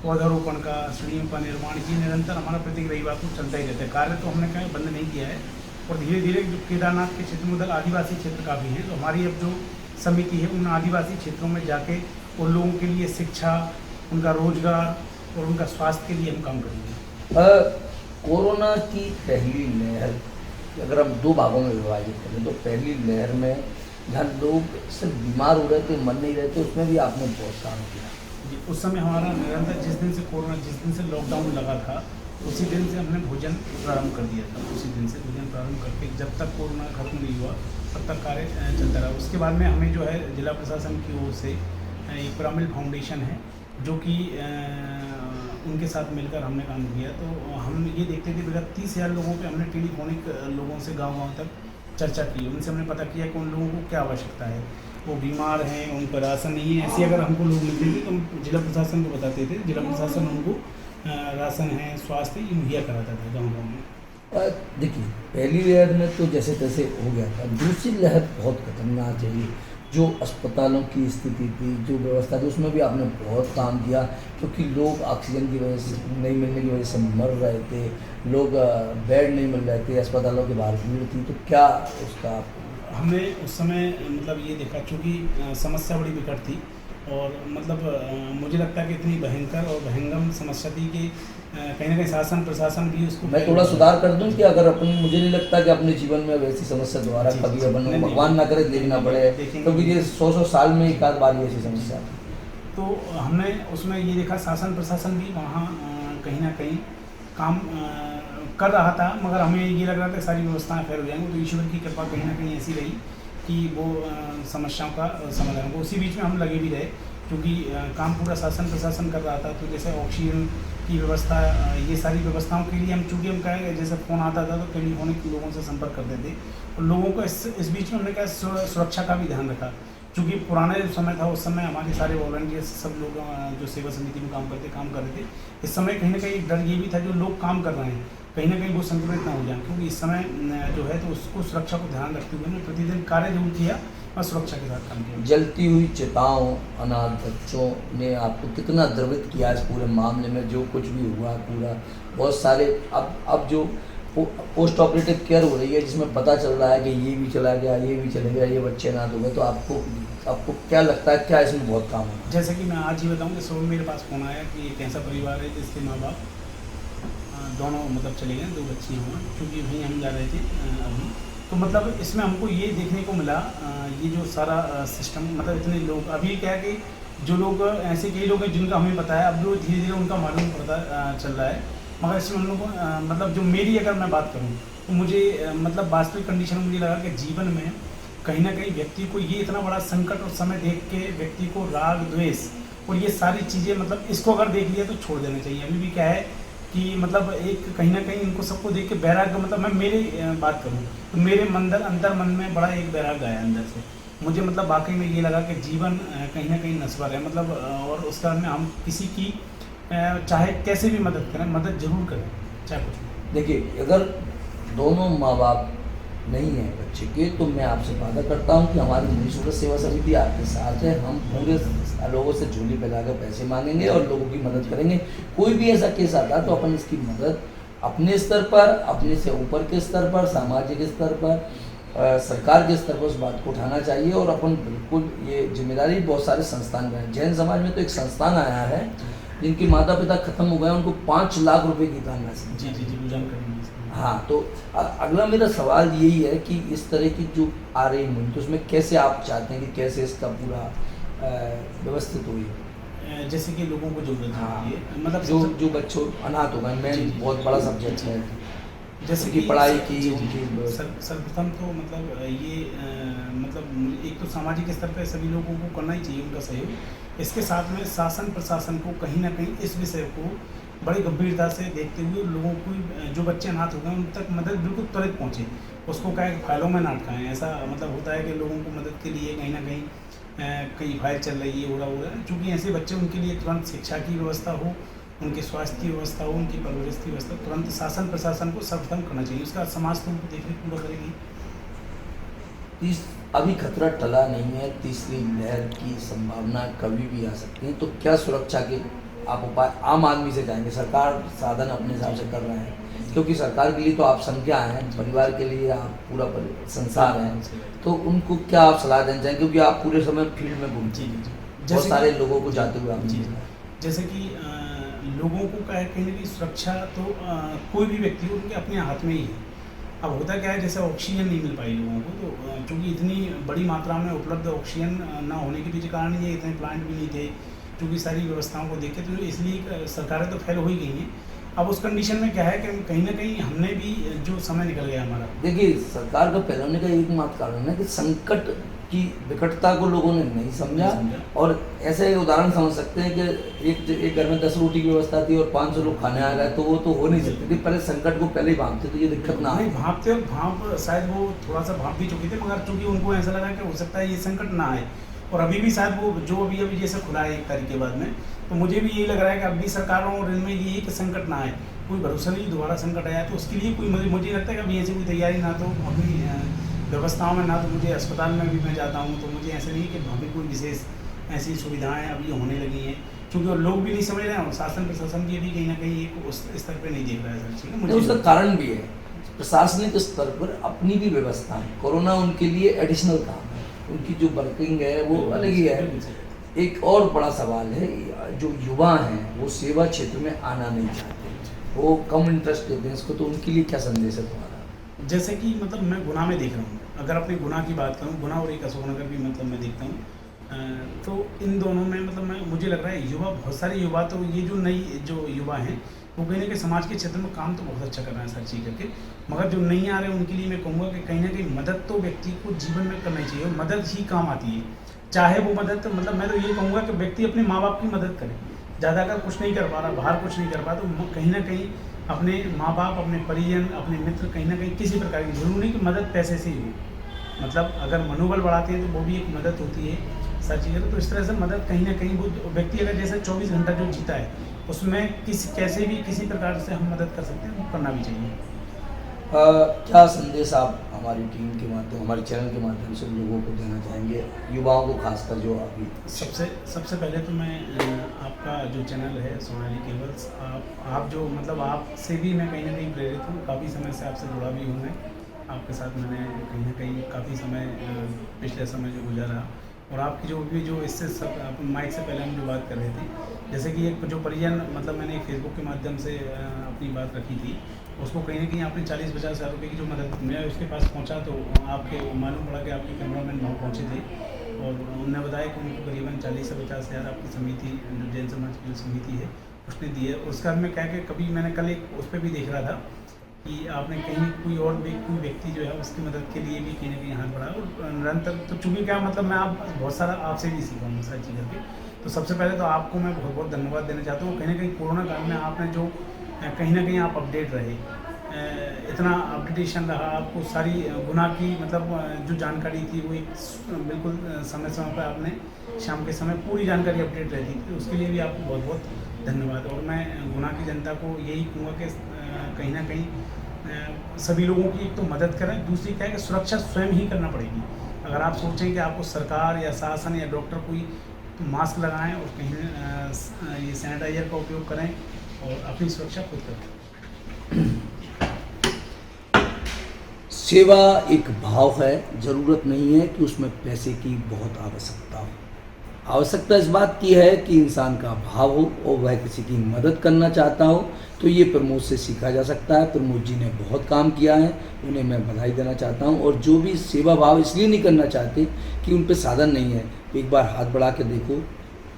पौधारोपण का, सीढ़ियों का निर्माण की निरंतर हमारा प्रत्येक रविवार को चलता ही रहता है। कार्य तो हमने क्या बंद नहीं किया है। और धीरे धीरे जो केदारनाथ के क्षेत्र में उधर आदिवासी क्षेत्र काफ़ी हैं, तो हमारी अब जो समिति है उन आदिवासी क्षेत्रों में जाके उन लोगों के लिए शिक्षा, उनका रोजगार और उनका स्वास्थ्य के लिए हम काम करेंगे। कोरोना की पहली लहर अगर हम 2 भागों में विभाजित करें तो पहली लहर में जहाँ लोग सिर्फ बीमार हो रहे थे, मर नहीं रहे थे, उसमें भी आपने बहुत काम किया। उस समय हमारा निरंतर जिस दिन से लॉकडाउन लगा था, उसी दिन से हमने भोजन प्रारंभ कर दिया था। उसी दिन से भोजन प्रारंभ करके जब तक कोरोना खत्म नहीं हुआ तब तक कार्य चलता रहा। उसके बाद में हमें जो है जिला प्रशासन की ओर से एक पिरामिड फाउंडेशन है, जो कि उनके साथ मिलकर हमने काम किया। तो हम ये देखते थे विगत 30,000 लोगों पे हमने टेलीफोनिक लोगों से गांव-गांव तक चर्चा की। उनसे हमने पता किया कि उन लोगों को क्या आवश्यकता है, वो बीमार हैं, उन पर राशन नहीं है। ऐसे अगर हमको लोग मिलते थे तो हम जिला प्रशासन को बताते थे, जिला प्रशासन उनको राशन है, स्वास्थ्य मुहैया कराता था गाँव-गाँव में। देखिए, पहली लहर में तो जैसे तैसे हो गया था, दूसरी लहर बहुत खतरनाक है। जो अस्पतालों की स्थिति थी, जो व्यवस्था थी, उसमें भी आपने बहुत काम किया, क्योंकि लोग ऑक्सीजन की वजह से नहीं मिलने की वजह से मर रहे थे, लोग बेड नहीं मिल रहे थे, अस्पतालों के बाहर भीड़ थी। तो क्या उसका हमने उस समय मतलब ये देखा, चूँकि समस्या बड़ी विकट थी और मतलब मुझे लगता है कि इतनी भयंकर और भयंगम समस्या थी कि कहीं ना कहीं शासन प्रशासन भी उसको, मैं थोड़ा सुधार कर दूं कि अगर अपन, मुझे नहीं लगता कि अपने जीवन में वैसी समस्या दोबारा कभी अपन भगवान ना करे देखना पड़े, क्योंकि ये 100 साल में एक आध बार ऐसी समस्या थी। तो हमने उसमें ये देखा शासन प्रशासन भी वहाँ कहीं ना कहीं काम कर रहा था, मगर हमें ये लग रहा था सारी व्यवस्थाएं फेल हो जाएंगी। तो ईश्वर की कृपा कहीं ना कहीं ऐसी रही कि वो समस्याओं का समाधान हो। उसी बीच में हम लगे भी रहे, क्योंकि काम पूरा शासन प्रशासन कर रहा था। तो जैसे ऑक्सीजन की व्यवस्था, ये सारी व्यवस्थाओं के लिए हम, चूँकि हम कहें जैसे फ़ोन आता था तो टेलीफोनिक लोगों से संपर्क करते थे, और लोगों को इस बीच में हमने क्या सुरक्षा का भी ध्यान रखा, क्योंकि पुराने जो समय था उस समय हमारे सारे वॉलंटियर्स सब लोग जो सेवा समिति में काम कर रहे थे। इस समय कहीं ना कहीं एक डर ये भी था, जो लोग काम कर रहे हैं कहीं ना कहीं वो संक्रमित ना हो जाए, क्योंकि इस समय जो है तो उसको सुरक्षा को ध्यान रखते हुए हमने प्रतिदिन कार्य जरूर किया और सुरक्षा के साथ काम किया। जलती हुई चिताओं, अनाथ बच्चों ने आपको कितना द्रवित किया इस पूरे मामले में, जो कुछ भी हुआ पूरा, बहुत सारे अब जो पोस्ट ऑपरेटिव केयर हो रही है, जिसमें पता चल रहा है कि ये भी चला गया, ये भी चले गया, ये बच्चे अनाथ हो गए, तो आपको क्या लगता है, क्या इसमें बहुत काम है? जैसे कि मैं आज ही बताऊँ कि सुबह मेरे पास फ़ोन आया कि एक ऐसा परिवार है जिसके माँ बाप दोनों मतलब चले गए, 2 बच्चियाँ हुआ, क्योंकि वहीं हम जा रहे थे अभी। तो मतलब इसमें हमको ये देखने को मिला, ये जो सारा सिस्टम, मतलब इतने लोग, अभी क्या है कि जो लोग ऐसे कई लोग हैं जिनका हमें पता है, अब जो धीरे धीरे उनका मालूम पड़ता चल रहा है, मगर इसमें हम लोग को मतलब जो मेरी अगर मैं बात करूँ तो मुझे मतलब वास्तविक कंडीशन में मुझे लगा कि जीवन में कहीं ना कहीं व्यक्ति को ये इतना बड़ा संकट और समय देख के व्यक्ति को राग द्वेष और ये सारी चीज़ें, मतलब इसको अगर देख लिया तो छोड़ देना चाहिए। अभी भी क्या है कि मतलब एक कहीं ना कहीं इनको सबको देख के बैराग, मतलब मैं मेरी बात करूँ तो मेरे अंदर मन में बड़ा एक बैराग आया अंदर से। मुझे मतलब वाकई में ये लगा कि जीवन कहीं ना कहीं नश्वर है, मतलब और उस कारण में हम किसी की चाहे कैसे भी मदद करें, मदद जरूर करें, चाहे कुछ। देखिए, अगर दोनों माँ बाप नहीं है बच्चे के, तो मैं आपसे वादा करता हूँ कि हमारी निःशुल्क सेवा समिति आपके साथ है। हम पूरे लोगों से झोली फैलाकर पैसे मांगेंगे और लोगों की मदद करेंगे। कोई भी ऐसा केस आता है तो अपन इसकी मदद अपने स्तर पर, अपने से ऊपर के स्तर पर, सामाजिक स्तर पर, सरकार के स्तर पर उस बात को उठाना चाहिए। और अपन बिल्कुल ये जिम्मेदारी बहुत सारे संस्थान में है। जैन समाज में तो एक संस्थान आया है जिनके माता पिता खत्म हो गए, उनको 5 लाख रुपए की धनराशि। जी जानकारी। हाँ, तो अगला मेरा सवाल यही है कि इस तरह की जो आ रही मुहिम, तो उसमें कैसे आप चाहते हैं कि कैसे इसका पूरा व्यवस्थित हुई? जैसे कि लोगों को जरूरत है, मतलब जो बच्चों अनाथ हो गए, मेन बहुत बड़ा सब्जेक्ट है, जैसे कि पढ़ाई की उनकी। सर्वप्रथम तो मतलब ये मतलब एक तो सामाजिक स्तर पर सभी लोगों को करना ही चाहिए उनका सहयोग। इसके साथ में शासन प्रशासन को कहीं ना कहीं इस विषय को बड़ी गंभीरता से देखते हुए लोगों को, जो बच्चे अनाथ हो गए उन तक मदद बिल्कुल त्वरित पहुँचे। उसको क्या है कि फाइलों में ना अटकाएँ। ऐसा मतलब होता है कि लोगों को मदद के लिए कहीं ना कहीं कई फाइल चल रही है, हो रहा है, चूँकि ऐसे बच्चे, उनके लिए तुरंत शिक्षा की व्यवस्था हो, उनके स्वास्थ्य की व्यवस्था हो, उनकी परवरिश की व्यवस्था तुरंत शासन प्रशासन को सर्वप्रथम करना चाहिए। उसका समाज तो उनको देखने पूरा करेगी। अभी खतरा टला नहीं है, तीसरी लहर की संभावना कभी भी आ सकती है, तो क्या सुरक्षा के आप उपाय आम आदमी से चाहेंगे? सरकार साधन अपने हिसाब से कर रहे हैं, क्योंकि सरकार के लिए तो आप संख्या हैं, परिवार के लिए आप पूरा संसार हैं, तो उनको क्या आप सलाह देना चाहेंगे? क्योंकि आप पूरे समय फील्ड में घूमते हैं, बहुत सारे लोगों को जाते हुए आप जैसे कि लोगों को कहीं ना कहीं सुरक्षा तो कोई भी व्यक्ति हो, उनके अपने हाथ में ही है। अब होता क्या है, जैसे ऑक्सीजन नहीं मिल पाई लोगों को, तो चूँकि इतनी बड़ी मात्रा में उपलब्ध ऑक्सीजन ना होने के पीछे कारण ये इतने प्लांट भी नहीं थे, क्योंकि सारी व्यवस्थाओं को देखे तो इसलिए सरकारें तो फेल हो ही गई हैं। अब उस कंडीशन में क्या है कि कहीं ना कहीं हमने भी जो समय निकल गया हमारा। देखिए, सरकार का फेल होने का एकमात्र कारण है कि संकट की विकटता को लोगों ने नहीं समझा। और ऐसे उदाहरण समझ सकते हैं कि एक घर में 10 रोटी की व्यवस्था थी और 500 लोग खाने आ गए, तो वो तो हो नहीं सकती थी। पहले संकट को पहले ही भांपते तो ये दिक्कत ना आए। भांपते और भांप शायद वो थोड़ा सा भांप भी चुके थे, मगर चूँकि उनको ऐसा लगा कि हो सकता है ये संकट ना आए। और अभी भी शायद वो जो अभी जैसे खुला है 1 तारीख के बाद में, तो मुझे भी यही लग रहा है कि अभी सरकारों और इनमें ये कि संकट ना आए, कोई भरोसा नहीं दोबारा संकट आया, तो उसके लिए कोई मुझे लगता है कि अभी ऐसी कोई तैयारी ना तो अभी व्यवस्थाओं में ना, तो मुझे अस्पताल में भी मैं जाता हूँ तो मुझे ऐसा नहीं कि वहाँ पर कोई विशेष ऐसी सुविधाएं अभी होने लगी हैं, क्योंकि लोग भी नहीं समझ रहे हैं और शासन प्रशासन भी अभी कहीं ना कहीं एक उस स्तर पर नहीं देख रहा है सर। ठीक है, मुझे उसका कारण भी है, प्रशासनिक स्तर पर अपनी भी व्यवस्था है। कोरोना उनके लिए एडिशनल काम है, उनकी जो वर्किंग है वो अलग ही है। एक और बड़ा सवाल है, जो युवा हैं वो सेवा क्षेत्र में आना नहीं चाहते, वो कम इंटरेस्ट देते हैं इसको, तो उनके लिए क्या संदेश है तुम्हारा? जैसे कि मतलब मैं गुना में देख रहा हूँ, अगर अपने गुना की बात करूँ, गुना और एक अशोकनगर भी मतलब मैं देखता हूँ, तो इन दोनों में मतलब मुझे लग रहा है युवा, बहुत सारे युवा, तो ये जो नई जो युवा हैं वो कहीं ना कहीं समाज के क्षेत्र में काम तो बहुत अच्छा कर रहे हैं सर चीज़ करके, मगर जो नहीं आ रहे हैं उनके लिए मैं कहूँगा कि कहीं ना कहीं मदद तो व्यक्ति को जीवन में करना चाहिए और मदद ही काम आती है। चाहे वो मदद, मतलब मैं तो ये कहूँगा कि व्यक्ति अपने माँ बाप की मदद करे, ज़्यादा अगर कुछ नहीं कर पा रहा, बाहर कुछ नहीं कर पा, तो कहीं ना कहीं अपने माँ बाप, अपने परिजन, अपने मित्र, कहीं ना कहीं किसी प्रकार की, जरूरी नहीं कि मदद पैसे से ही हो, मतलब अगर मनोबल बढ़ाते हैं तो वो भी एक मदद होती है सर चीज़। तो इस तरह से मदद कहीं ना कहीं वो व्यक्ति अगर जैसे 24 घंटा जो जीता है उसमें कैसे भी किसी प्रकार से हम मदद कर सकते हैं, वो करना भी चाहिए। क्या संदेश आप हमारी टीम के माध्यम, हमारे चैनल के माध्यम से लोगों को देना चाहेंगे, युवाओं को खासकर जो अभी? सबसे पहले तो मैं आपका जो चैनल है सोनाली केबल्स, आप जो मतलब आपसे भी मैं कहीं ना कहीं प्रेरित हूँ, काफ़ी समय से आपसे जुड़ा भी हूँ मैं, आपके साथ मैंने कहीं ना कहीं काफ़ी समय पिछले समय जो गुजारा, और आपकी जो इससे सब माइक से पहले हम जो बात कर रहे थे, जैसे कि एक जो परिजन, मतलब मैंने एक फेसबुक के माध्यम से अपनी बात रखी थी, उसको कहीं ना कहीं आपने 40-50 हज़ार रुपये की जो मदद, मैं उसके पास पहुंचा तो आपके मालूम पड़ा कि आपके कैमरामैन वहाँ पहुंचे थे और उन्होंने बताया कि उनको करीबन 40 से 50 हज़ार आपकी समिति, जो जैन समाज की जो समिति है उसने दी है। उसका मैं क्या कि कभी मैंने कल एक उस पर भी देख रहा था कि आपने कहीं कोई और भी कोई व्यक्ति जो है उसकी मदद के लिए भी कहीं ना कहीं हाथ बढ़ाया और निरंतर, तो चूँकि क्या मतलब मैं आप बहुत सारा आपसे भी सीखा हूँ सारी चीज़ करके, तो सबसे पहले तो आपको मैं बहुत बहुत धन्यवाद देना चाहता हूँ। कहीं ना कहीं कोरोना काल में आपने जो कहीं ना कहीं आप अपडेट रहे, इतना अपडेटेशन रहा, आपको सारी गुना की मतलब जो जानकारी थी वो एक बिल्कुल समय समय पर आपने शाम के समय पूरी जानकारी अपडेट रहती थी, उसके लिए भी आपको बहुत बहुत धन्यवाद। और मैं गुना की जनता को यही कहूँगा कि कहीं ना कहीं सभी लोगों की एक तो मदद करें, दूसरी क्या है कि सुरक्षा स्वयं ही करना पड़ेगी। अगर आप सोचें कि आपको सरकार या शासन या डॉक्टर कोई, तो मास्क लगाएं और कहीं ये सैनिटाइजर का उपयोग करें और अपनी सुरक्षा खुद करें। सेवा एक भाव है, ज़रूरत नहीं है कि उसमें पैसे की बहुत आवश्यकता हो। आवश्यकता इस बात की है कि इंसान का भाव हो और वह किसी की मदद करना चाहता हो, तो ये प्रमोद से सीखा जा सकता है। प्रमोद जी ने बहुत काम किया है, उन्हें मैं बधाई देना चाहता हूँ। और जो भी सेवा भाव इसलिए नहीं करना चाहते कि उन पे साधन नहीं है, एक बार हाथ बढ़ा के देखो,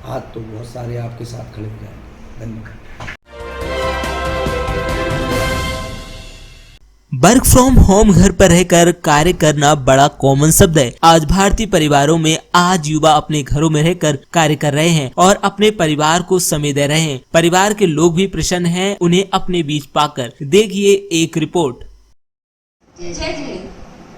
हाथ तो बहुत सारे आपके साथ खड़े हो जाएंगे। धन्यवाद। वर्क फ्रॉम होम, घर पर रहकर कार्य करना बड़ा कॉमन शब्द है। आज भारतीय परिवारों में आज युवा अपने घरों में रहकर कार्य कर रहे हैं और अपने परिवार को समय दे रहे हैं। परिवार के लोग भी प्रसन्न हैं उन्हें अपने बीच पाकर। देखिए एक रिपोर्ट। जय हिंद,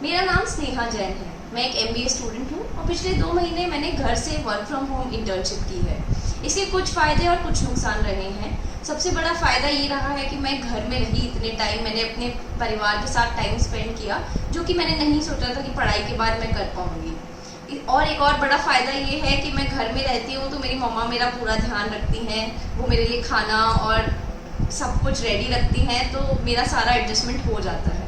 मेरा नाम स्नेहा जैन है। मैं एक MBA स्टूडेंट हूँ और पिछले 2 महीने मैंने घर से वर्क फ्रॉम होम इंटर्नशिप की है। इसके कुछ फ़ायदे और कुछ नुकसान रहे हैं। सबसे बड़ा फ़ायदा ये रहा है कि मैं घर में रही इतने टाइम, मैंने अपने परिवार के साथ टाइम स्पेंड किया, जो कि मैंने नहीं सोचा था कि पढ़ाई के बाद मैं कर पाऊँगी। और एक और बड़ा फ़ायदा ये है कि मैं घर में रहती हूँ तो मेरी मम्मा मेरा पूरा ध्यान रखती हैं, वो मेरे लिए खाना और सब कुछ रेडी रखती हैं, तो मेरा सारा एडजस्टमेंट हो जाता है।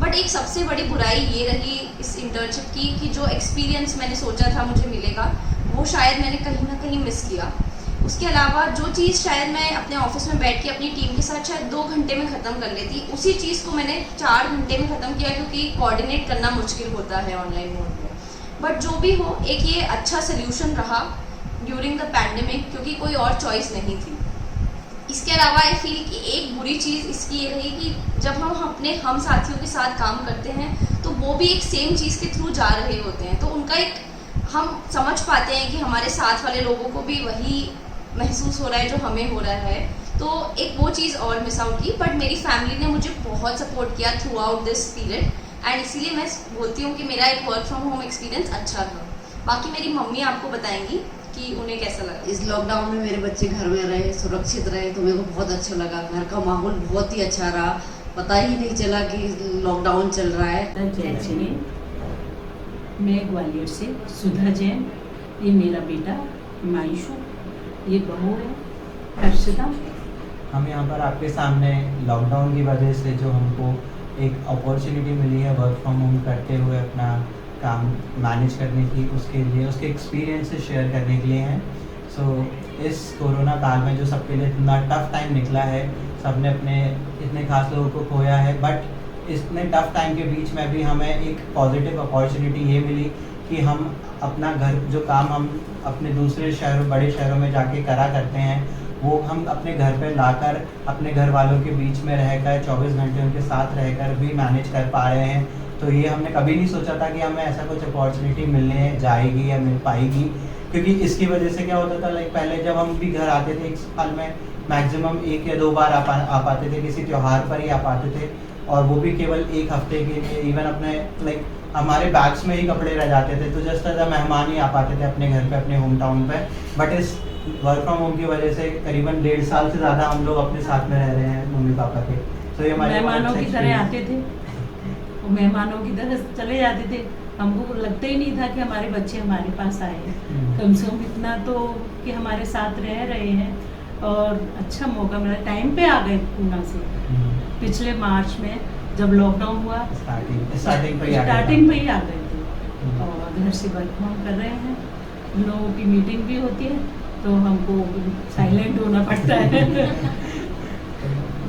बट एक सबसे बड़ी बुराई ये रही इस इंटर्नशिप की कि जो एक्सपीरियंस मैंने सोचा था मुझे मिलेगा, वो शायद मैंने कहीं ना कहीं मिस किया। उसके अलावा जो चीज़ शायद मैं अपने ऑफिस में बैठ के अपनी टीम के साथ शायद 2 घंटे में ख़त्म कर लेती, उसी चीज़ को मैंने 4 घंटे में ख़त्म किया, क्योंकि कोऑर्डिनेट करना मुश्किल होता है ऑनलाइन मोड में। बट जो भी हो, एक ये अच्छा सोल्यूशन रहा ड्यूरिंग द पैंडेमिक, क्योंकि कोई और चॉइस नहीं थी। इसके अलावा आई फील कि एक बुरी चीज़ इसकी ये रही कि जब हम अपने हम साथियों के साथ काम करते हैं तो वो भी एक सेम चीज़ के थ्रू जा रहे होते हैं, तो उनका एक हम समझ पाते हैं कि हमारे साथ वाले लोगों को भी वही महसूस हो रहा है जो हमें हो रहा है, तो एक वो चीज़ और मिस आउट की। बट मेरी फैमिली ने मुझे बहुत सपोर्ट किया through out this period, and इसीलिए मैं बोलती हूँ कि मेरा एक वर्क फ्रॉम होम एक्सपीरियंस अच्छा था। बाकी मेरी मम्मी आपको बताएंगी कि उन्हें कैसा लगा। इस लॉकडाउन में मेरे बच्चे घर में रहे, सुरक्षित रहे, तो मेरे को बहुत अच्छा लगा। घर का माहौल बहुत ही अच्छा रहा, पता ही नहीं चला कि लॉकडाउन चल रहा है। मैं ग्वालियर से सुधा जैन, ये मेरा बेटा हिमांशु, ये बहू है हर्षिता। हम यहाँ पर आपके सामने लॉकडाउन की वजह से जो हमको एक अपॉर्चुनिटी मिली है वर्क फ्रॉम होम करते हुए अपना काम मैनेज करने की, उसके लिए उसके एक्सपीरियंसेस शेयर करने के लिए हैं। इस कोरोना काल में जो सबके लिए इतना टफ टाइम निकला है, सबने अपने इतने खास लोगों को खोया है, बट इतने टफ टाइम के बीच में भी हमें एक पॉजिटिव अपॉर्चुनिटी ये मिली कि हम अपना घर जो काम हम अपने दूसरे शहरों बड़े शहरों में जाके करा करते हैं वो हम अपने घर पे लाकर अपने घर वालों के बीच में रहकर 24 घंटे उनके साथ रहकर भी मैनेज कर पा रहे हैं। तो ये हमने कभी नहीं सोचा था कि हमें ऐसा कुछ अपॉर्चुनिटी मिलने जाएगी या मिल पाएगी, क्योंकि इसकी वजह से क्या होता था, लाइक पहले जब हम भी घर आते थे एक साल में मैक्सिमम 1 या 2 बार आ पाते थे, किसी त्यौहार पर ही आ पाते थे, और वो भी केवल 1 हफ्ते के लिए। इवन अपने लाइक हमारे बैग्स में ही कपड़े रह जाते थे, तो जस्ट एज अ मेहमान ही आ पाते थे अपने घर पे, अपने होम टाउन पे। बट इस वर्क फ्रॉम होम की वजह से करीबन 1.5 साल से ज़्यादा हम लोग अपने साथ में रह रहे हैं मम्मी पापा के। तो ये हमारे मेहमानों की तरह आते थे, वो मेहमानों की तरह चले जाते थे। हमको लगता ही नहीं था कि हमारे बच्चे हमारे पास आए हैं। कम से कम इतना तो कि हमारे साथ रह रहे हैं, और अच्छा मौका मिला, टाइम पे आ गए पूना से। पिछले मार्च में जब लॉकडाउन हुआ स्टार्टिंग पे ही आ गए थे, और घर से वर्क फ्रॉम कर रहे हैं। लोगों की मीटिंग भी होती है तो हमको साइलेंट होना पड़ता है।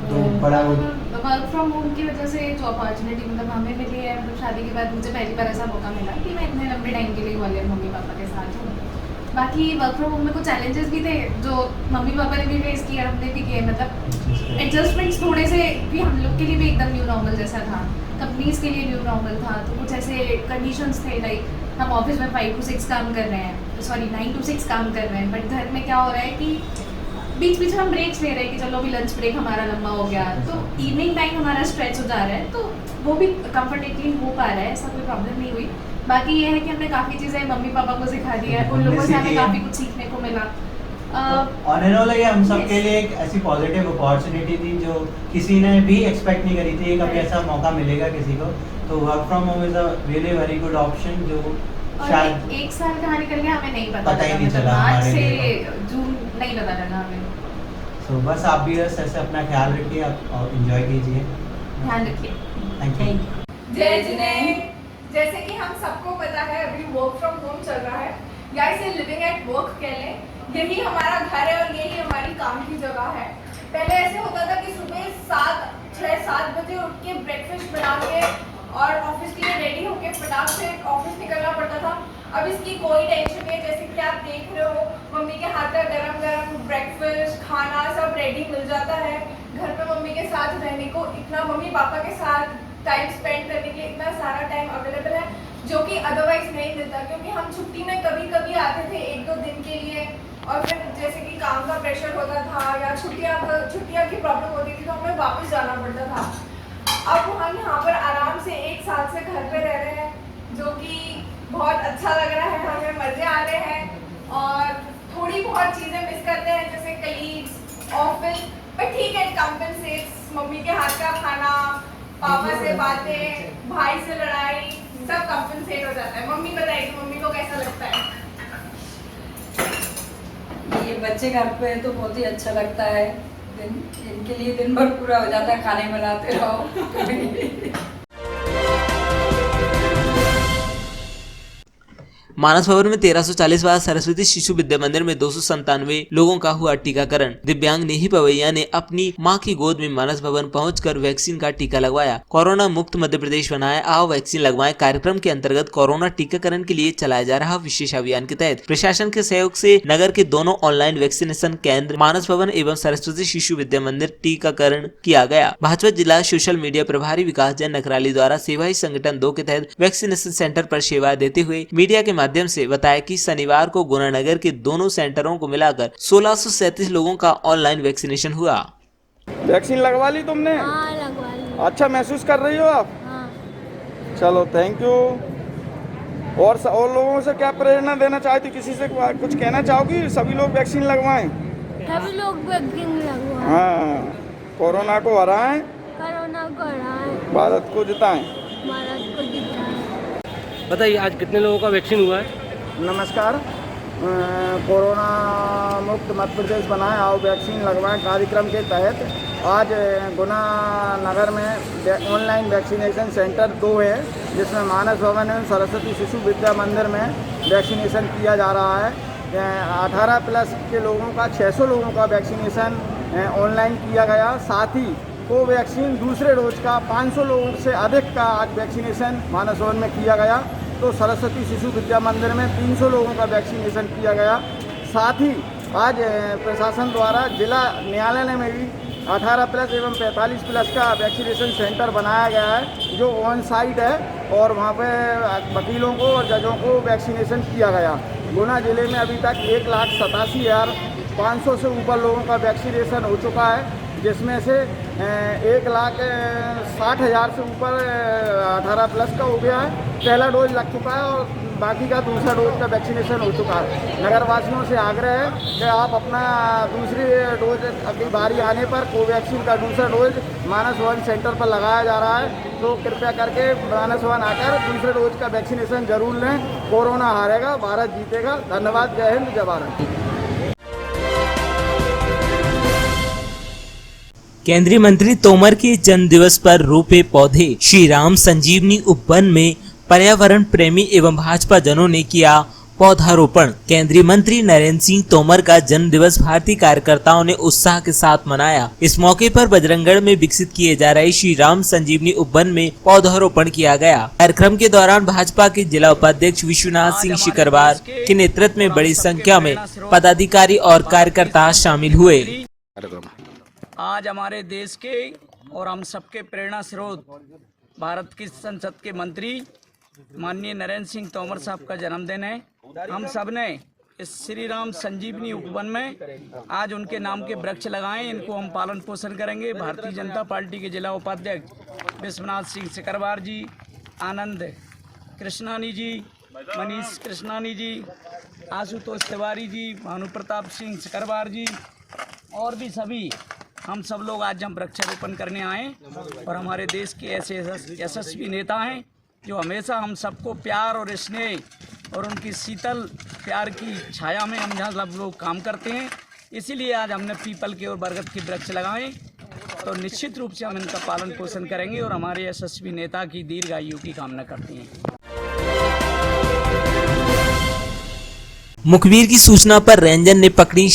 तो बड़ा वर्क फ्रॉम होम की वजह से जो अपॉर्चुनिटी मतलब हमें मिली है, मतलब शादी के बाद मुझे पहली बार ऐसा मौका मिला कि मैं इतने लंबे टाइम के लिए ग्वालियर मम्मी पापा के साथ हूँ। बाकी वर्क फ्रॉम होम में कुछ चैलेंजेस भी थे जो मम्मी पापा ने भी फेस किए, हमने भी किए। मतलब एडजस्टमेंट्स थोड़े से भी हम लोग के लिए भी एकदम न्यू नॉर्मल जैसा था, कंपनीज़ के लिए न्यू नॉर्मल था। तो कुछ ऐसे कंडीशंस थे, लाइक हम ऑफिस में 5 to 6 काम कर रहे हैं, सॉरी 9 to 6 काम कर रहे हैं, बट घर में क्या हो रहा है कि बीच बीच में हम ब्रेक्स ले रहे हैं कि चलो अभी लंच ब्रेक हमारा लंबा हो गया, तो इवनिंग टाइम हमारा स्ट्रेच हो जा रहा है, तो वो भी कंफर्टेबली हो पा रहा है, ऐसा कोई प्रॉब्लम नहीं हुई। बाकी ये है कि हमने काफ़ी चीज़ें मम्मी पापा को सिखा दी है, उन लोगों से हमें काफ़ी कुछ सीखने को मिला। ऑन एंड ऑल ये हम सब के लिए एक ऐसी पॉजिटिव अपॉर्चुनिटी थी जो किसी ने भी एक्सपेक्ट नहीं करी थी, कभी ऐसा मौका मिलेगा किसी को। तो work from home is a really very good option जो शायद 1 साल कहाँ निकल गया हमें नहीं पता ही नहीं चला, मार्च से जून नहीं पता लगा हमें। तो बस आप भी ऐसे अपना ख्याल रखिए और एंजॉय कीजिए, ध्यान रखिए। Thank you. जय जिनेंद्र, जैसे कि हम सबको पता है अभी वर्क फ्रॉम होम चल रहा है, या इसे लिविंग एट वर्क कह लें। यही हमारा घर है और यही हमारी काम की जगह है। पहले ऐसे होता था कि सुबह 6-7 बजे उठ के ब्रेकफास्ट बना के और ऑफिस के लिए रेडी होके फटाक से ऑफिस निकलना पड़ता था। अब इसकी कोई टेंशन नहीं है, जैसे कि आप देख रहे हो मम्मी के हाथ का गरम ब्रेकफास्ट खाना सब रेडी मिल जाता है। घर पे मम्मी के साथ रहने को इतना, मम्मी पापा के साथ टाइम स्पेंड करने के लिए इतना सारा टाइम अवेलेबल है जो कि अदरवाइज नहीं मिलता, क्योंकि हम छुट्टी में कभी कभी आते थे 1-2 दिन के लिए, और फिर जैसे कि काम का प्रेशर होता था या छुट्टियाँ की प्रॉब्लम होती थी तो हमें वापस जाना पड़ता था। अब हम यहाँ पर आराम से 1 साल से घर पे रह रहे हैं, जो कि बहुत अच्छा लग रहा है, हमें मज़े आ रहे हैं और थोड़ी बहुत चीज़ें मिस करते हैं जैसे कलीग्स, ऑफिस, पर ठीक है, कम्पनसेट्स। मम्मी के हाथ का खाना, पापा से बातें, भाई से लड़ाई, सब कम्पनसेट हो जाता है। मम्मी बताइए मम्मी को कैसा लगता है? ये बच्चे घर पे है तो बहुत ही अच्छा लगता है। इनके लिए दिन भर पूरा हो जाता है, खाने बनाते रहो। मानस भवन में 1340 बार सरस्वती शिशु विद्या मंदिर में 297 लोगों का हुआ टीकाकरण। दिव्यांग नेही पवैया ने अपनी मां की गोद में मानस भवन पहुंचकर वैक्सीन का टीका लगवाया। कोरोना मुक्त मध्य प्रदेश बनाए, आओ वैक्सीन लगवाएं कार्यक्रम के अंतर्गत कोरोना टीकाकरण के लिए चलाया जा रहा विशेष अभियान के तहत प्रशासन के सहयोग से नगर के दोनों ऑनलाइन वैक्सीनेशन केंद्र मानस भवन एवं सरस्वती शिशु विद्या मंदिर टीकाकरण किया गया। भाजपा जिला सोशल मीडिया प्रभारी विकास जैन नकराली द्वारा सेवा ही संगठन 2 के तहत वैक्सीनेशन सेंटर पर सेवा देते हुए मीडिया के माध्यम से बताया कि शनिवार को गुना नगर के दोनों सेंटरों को मिलाकर 1637 लोगों का ऑनलाइन वैक्सीनेशन हुआ। वैक्सीन लगवा ली तुमने? हाँ, लगवा ली। अच्छा महसूस कर रही हो आप? हाँ। चलो थैंक यू। और लोगों से क्या प्रेरणा देना चाहती, किसी से कुछ कहना चाहोगी? सभी लोग वैक्सीन लगवाएं। सभी लोग वैक्सीन लगवाएं। हाँ, कोरोना को हराएं, कोरोना को हराएं, भारत को जिताएं। भारत को जिताएं। बताइए आज कितने लोगों का वैक्सीन हुआ है? नमस्कार। कोरोना मुक्त मध्य प्रदेश बनाए आओ वैक्सीन लगवाएं कार्यक्रम के तहत आज गुना नगर में ऑनलाइन वैक्सीनेशन सेंटर 2 है, जिसमें मानस भवन एवं सरस्वती शिशु विद्या मंदिर में वैक्सीनेशन किया जा रहा है। 18 प्लस के लोगों का 600 लोगों का वैक्सीनेशन ऑनलाइन किया गया। साथ ही कोवैक्सीन दूसरे डोज का 500 लोगों से अधिक का आज वैक्सीनेशन मानस भवन में किया गया। तो सरस्वती शिशु विद्या मंदिर में 300 लोगों का वैक्सीनेशन किया गया। साथ ही आज प्रशासन द्वारा जिला न्यायालय में भी 18 प्लस एवं 45 प्लस का वैक्सीनेशन सेंटर बनाया गया है, जो ऑन साइट है और वहाँ पे वकीलों को और जजों को वैक्सीनेशन किया गया। गुना जिले में अभी तक 1,87,500 से ऊपर लोगों का वैक्सीनेशन हो चुका है, जिसमें से 1,60,000 से ऊपर 18 प्लस का हो गया है, पहला डोज लग चुका है और बाकी का दूसरा डोज का वैक्सीनेशन हो चुका है। नगरवासियों से आग्रह है कि आप अपना दूसरी डोज अगली बारी आने पर कोवैक्सीन का दूसरा डोज मानस भवन सेंटर पर लगाया जा रहा है, तो कृपया करके मानस भवन आकर दूसरे डोज का वैक्सीनेशन जरूर लें। कोरोना हारेगा, भारत जीतेगा। धन्यवाद। जय हिंद, जय भारत। केंद्रीय मंत्री तोमर के जन्म दिवस पर रोपे पौधे। श्री राम संजीवनी उपवन में पर्यावरण प्रेमी एवं भाजपा जनों ने किया पौधारोपण। केंद्रीय मंत्री नरेंद्र सिंह तोमर का जन्म दिवस भारतीय कार्यकर्ताओं ने उत्साह के साथ मनाया। इस मौके पर बजरंगगढ़ में विकसित किए जा रहे श्री राम संजीवनी उपवन में पौधारोपण किया गया। कार्यक्रम के दौरान भाजपा के जिला उपाध्यक्ष विश्वनाथ सिंह शिकरवार के नेतृत्व में बड़ी संख्या में पदाधिकारी और कार्यकर्ता शामिल हुए। आज हमारे देश के और हम सबके प्रेरणा स्रोत भारत की संसद के मंत्री माननीय नरेंद्र सिंह तोमर साहब का जन्मदिन है। हम सब ने इस श्री राम संजीवनी उपवन में आज उनके नाम के वृक्ष लगाए। इनको हम पालन पोषण करेंगे। भारतीय जनता पार्टी के जिला उपाध्यक्ष विश्वनाथ सिंह शिकरवार जी, आनंद कृष्णानी जी, मनीष कृष्णानी जी, आशुतोष तिवारी जी, भानु प्रताप सिंह शिकरवार जी और भी सभी हम सब लोग आज हम वृक्षारोपण करने आए और हमारे देश के ऐसे यशस्वी नेता हैं जो हमेशा हम सबको प्यार और स्नेह और उनकी शीतल प्यार की छाया में हम जहाँ सब लोग काम करते हैं। इसीलिए आज हमने पीपल के और बरगद के वृक्ष लगाए, तो निश्चित रूप से हम इनका पालन पोषण करेंगे और हमारे यशस्वी नेता की दीर्घायु की कामना करते हैं। मुखबिर की सूचना पर रेंजर ने पकड़ी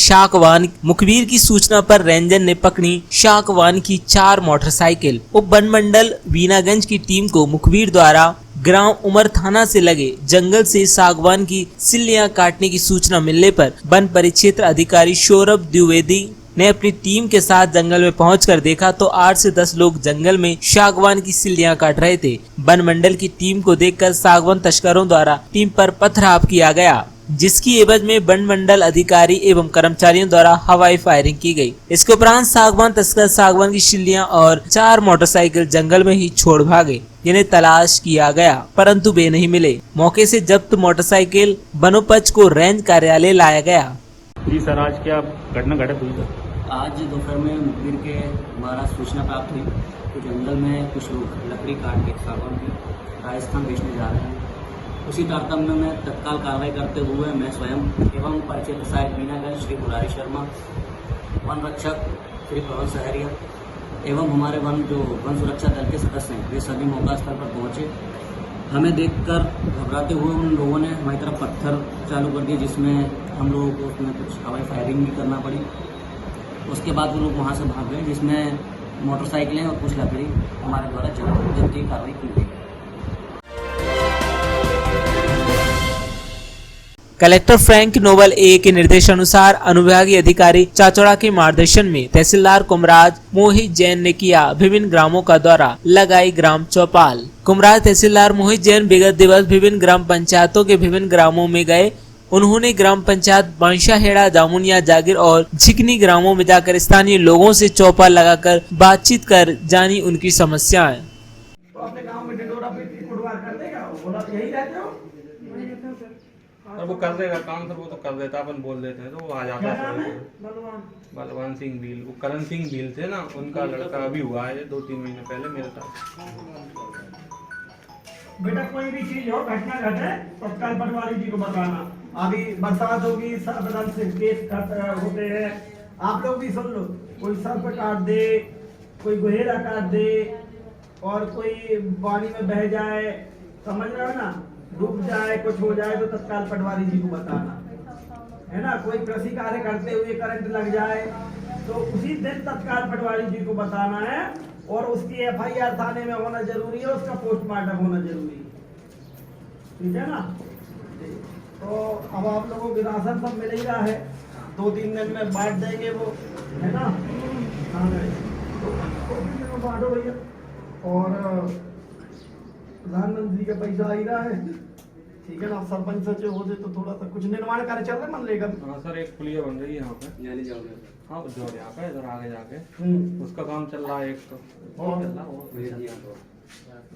शाकवान की 4 मोटरसाइकिल। उप वन मंडल वीनागंज की टीम को मुखबिर द्वारा ग्राम उमर थाना से लगे जंगल से सागवान की सिल्लियां काटने की सूचना मिलने पर वन परिक्षेत्र अधिकारी सौरभ द्विवेदी ने अपनी टीम के साथ जंगल में पहुंचकर देखा तो 8 से 10 लोग जंगल में सागवान की सिल्लियां काट रहे थे। वन मंडल की टीम को देखकर सागवान तस्करों द्वारा टीम पर पथराव किया गया, जिसकी एवज में वन मंडल अधिकारी एवं कर्मचारियों द्वारा हवाई फायरिंग की गई। इसके उपरांत सागवान तस्कर सागवान की सिल्लियां और 4 मोटरसाइकिल जंगल में ही छोड़ भागे, जिन्हें तलाश किया गया परंतु वे नहीं मिले। मौके से जब्त मोटरसाइकिल वनोपज को रेंज कार्यालय लाया गया। जी सर, आज क्या घटना घटित हुई सर? आज दोपहर में मुखबिर के द्वारा सूचना प्राप्त हुई कि जंगल में कुछ लोग लकड़ी काट के सागवान की राजस्थान बेचने जा रहे हैं। उसी तारतम्य में तत्काल कार्रवाई करते हुए मैं स्वयं एवं परिचित सहायक वीनागंज श्री मुरारी शर्मा, वन रक्षक श्री पवन सहरिया एवं हमारे वन सुरक्षा दल के सदस्य हैं, वे सभी मौका स्थल पर पहुंचे। हमें देखकर घबराते हुए उन लोगों ने हमारी तरफ पत्थर चालू कर दिए, जिसमें हम लोगों को उसमें कुछ हवाई फायरिंग भी करना पड़ी। उसके बाद वो लोग वहाँ से भाग गए, जिसमें मोटरसाइकिलें और कुछ लकड़ी हमारे द्वारा जब्ती कार्रवाई की गई। कलेक्टर फ्रैंक नोबल ए के निर्देशानुसार अनुविभागीय अधिकारी चाचौड़ा के मार्गदर्शन में तहसीलदार कुमराज मोहित जैन ने किया विभिन्न ग्रामों का दौरा, लगाई ग्राम चौपाल। कुमराज तहसीलदार मोहित जैन विगत दिवस विभिन्न ग्राम पंचायतों के विभिन्न ग्रामों में गए। उन्होंने ग्राम पंचायत बांशाहेड़ा, जामुनिया, जागीर और झिकनी ग्रामों में जाकर स्थानीय लोगों से चौपाल लगाकर बातचीत कर जानी उनकी समस्याएं। और वो कर देगा काम सर, वो तो कर देता, अपन बोल देते हैं तो वो आ जाता है। बलवान सिंह भील, वो करण सिंह भील थे ना, उनका लड़का अभी हुआ है 2-3 महीने पहले मेरे साथ। बेटा कोई भी चीज हो, घटना घटे, तत्काल पटवारी जी को बताना। अभी बरसात होगी, सर्पदंश से केस होते हैं, आप लोग भी सुन लो। कोई सर्प काट दे, कोई गुहेरा काट दे, और कोई पानी में बह जाए, समझ रहे हो ना, डूब जाए, कुछ हो जाए तो तत्काल पटवारी जी को बताना है ना। कोई कृषि कार्य करते हुए करंट लग जाए तो उसी दिन तत्काल पटवारी जी को बताना है, और उसकी FIR थाने में होना जरूरी है, उसका पोस्टमार्टम होना जरूरी है, ठीक है ना। तो अब आप लोगों को राशन सब मिल ही रहा है, 2-3 दिन में बांट देंगे वो, है ना। हाँ तो बांटो भैया। और प्रधानमंत्री का पैसा आ ही रहा है, ठीक है ना। सरपंच सचिव होते तो थोड़ा सा कुछ निर्माण कार्य चल रहा है मनरेगा में। हाँ सर, एक पुलिया बन रही है यहाँ पे, हाँ जो यहाँ पे इधर आगे जाके उसका काम चल रहा है। एक तो चल रहा है,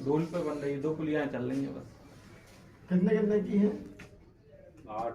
2 पे बन रही है, 2 पुलियाँ चल रही है बस। कितने की है? 8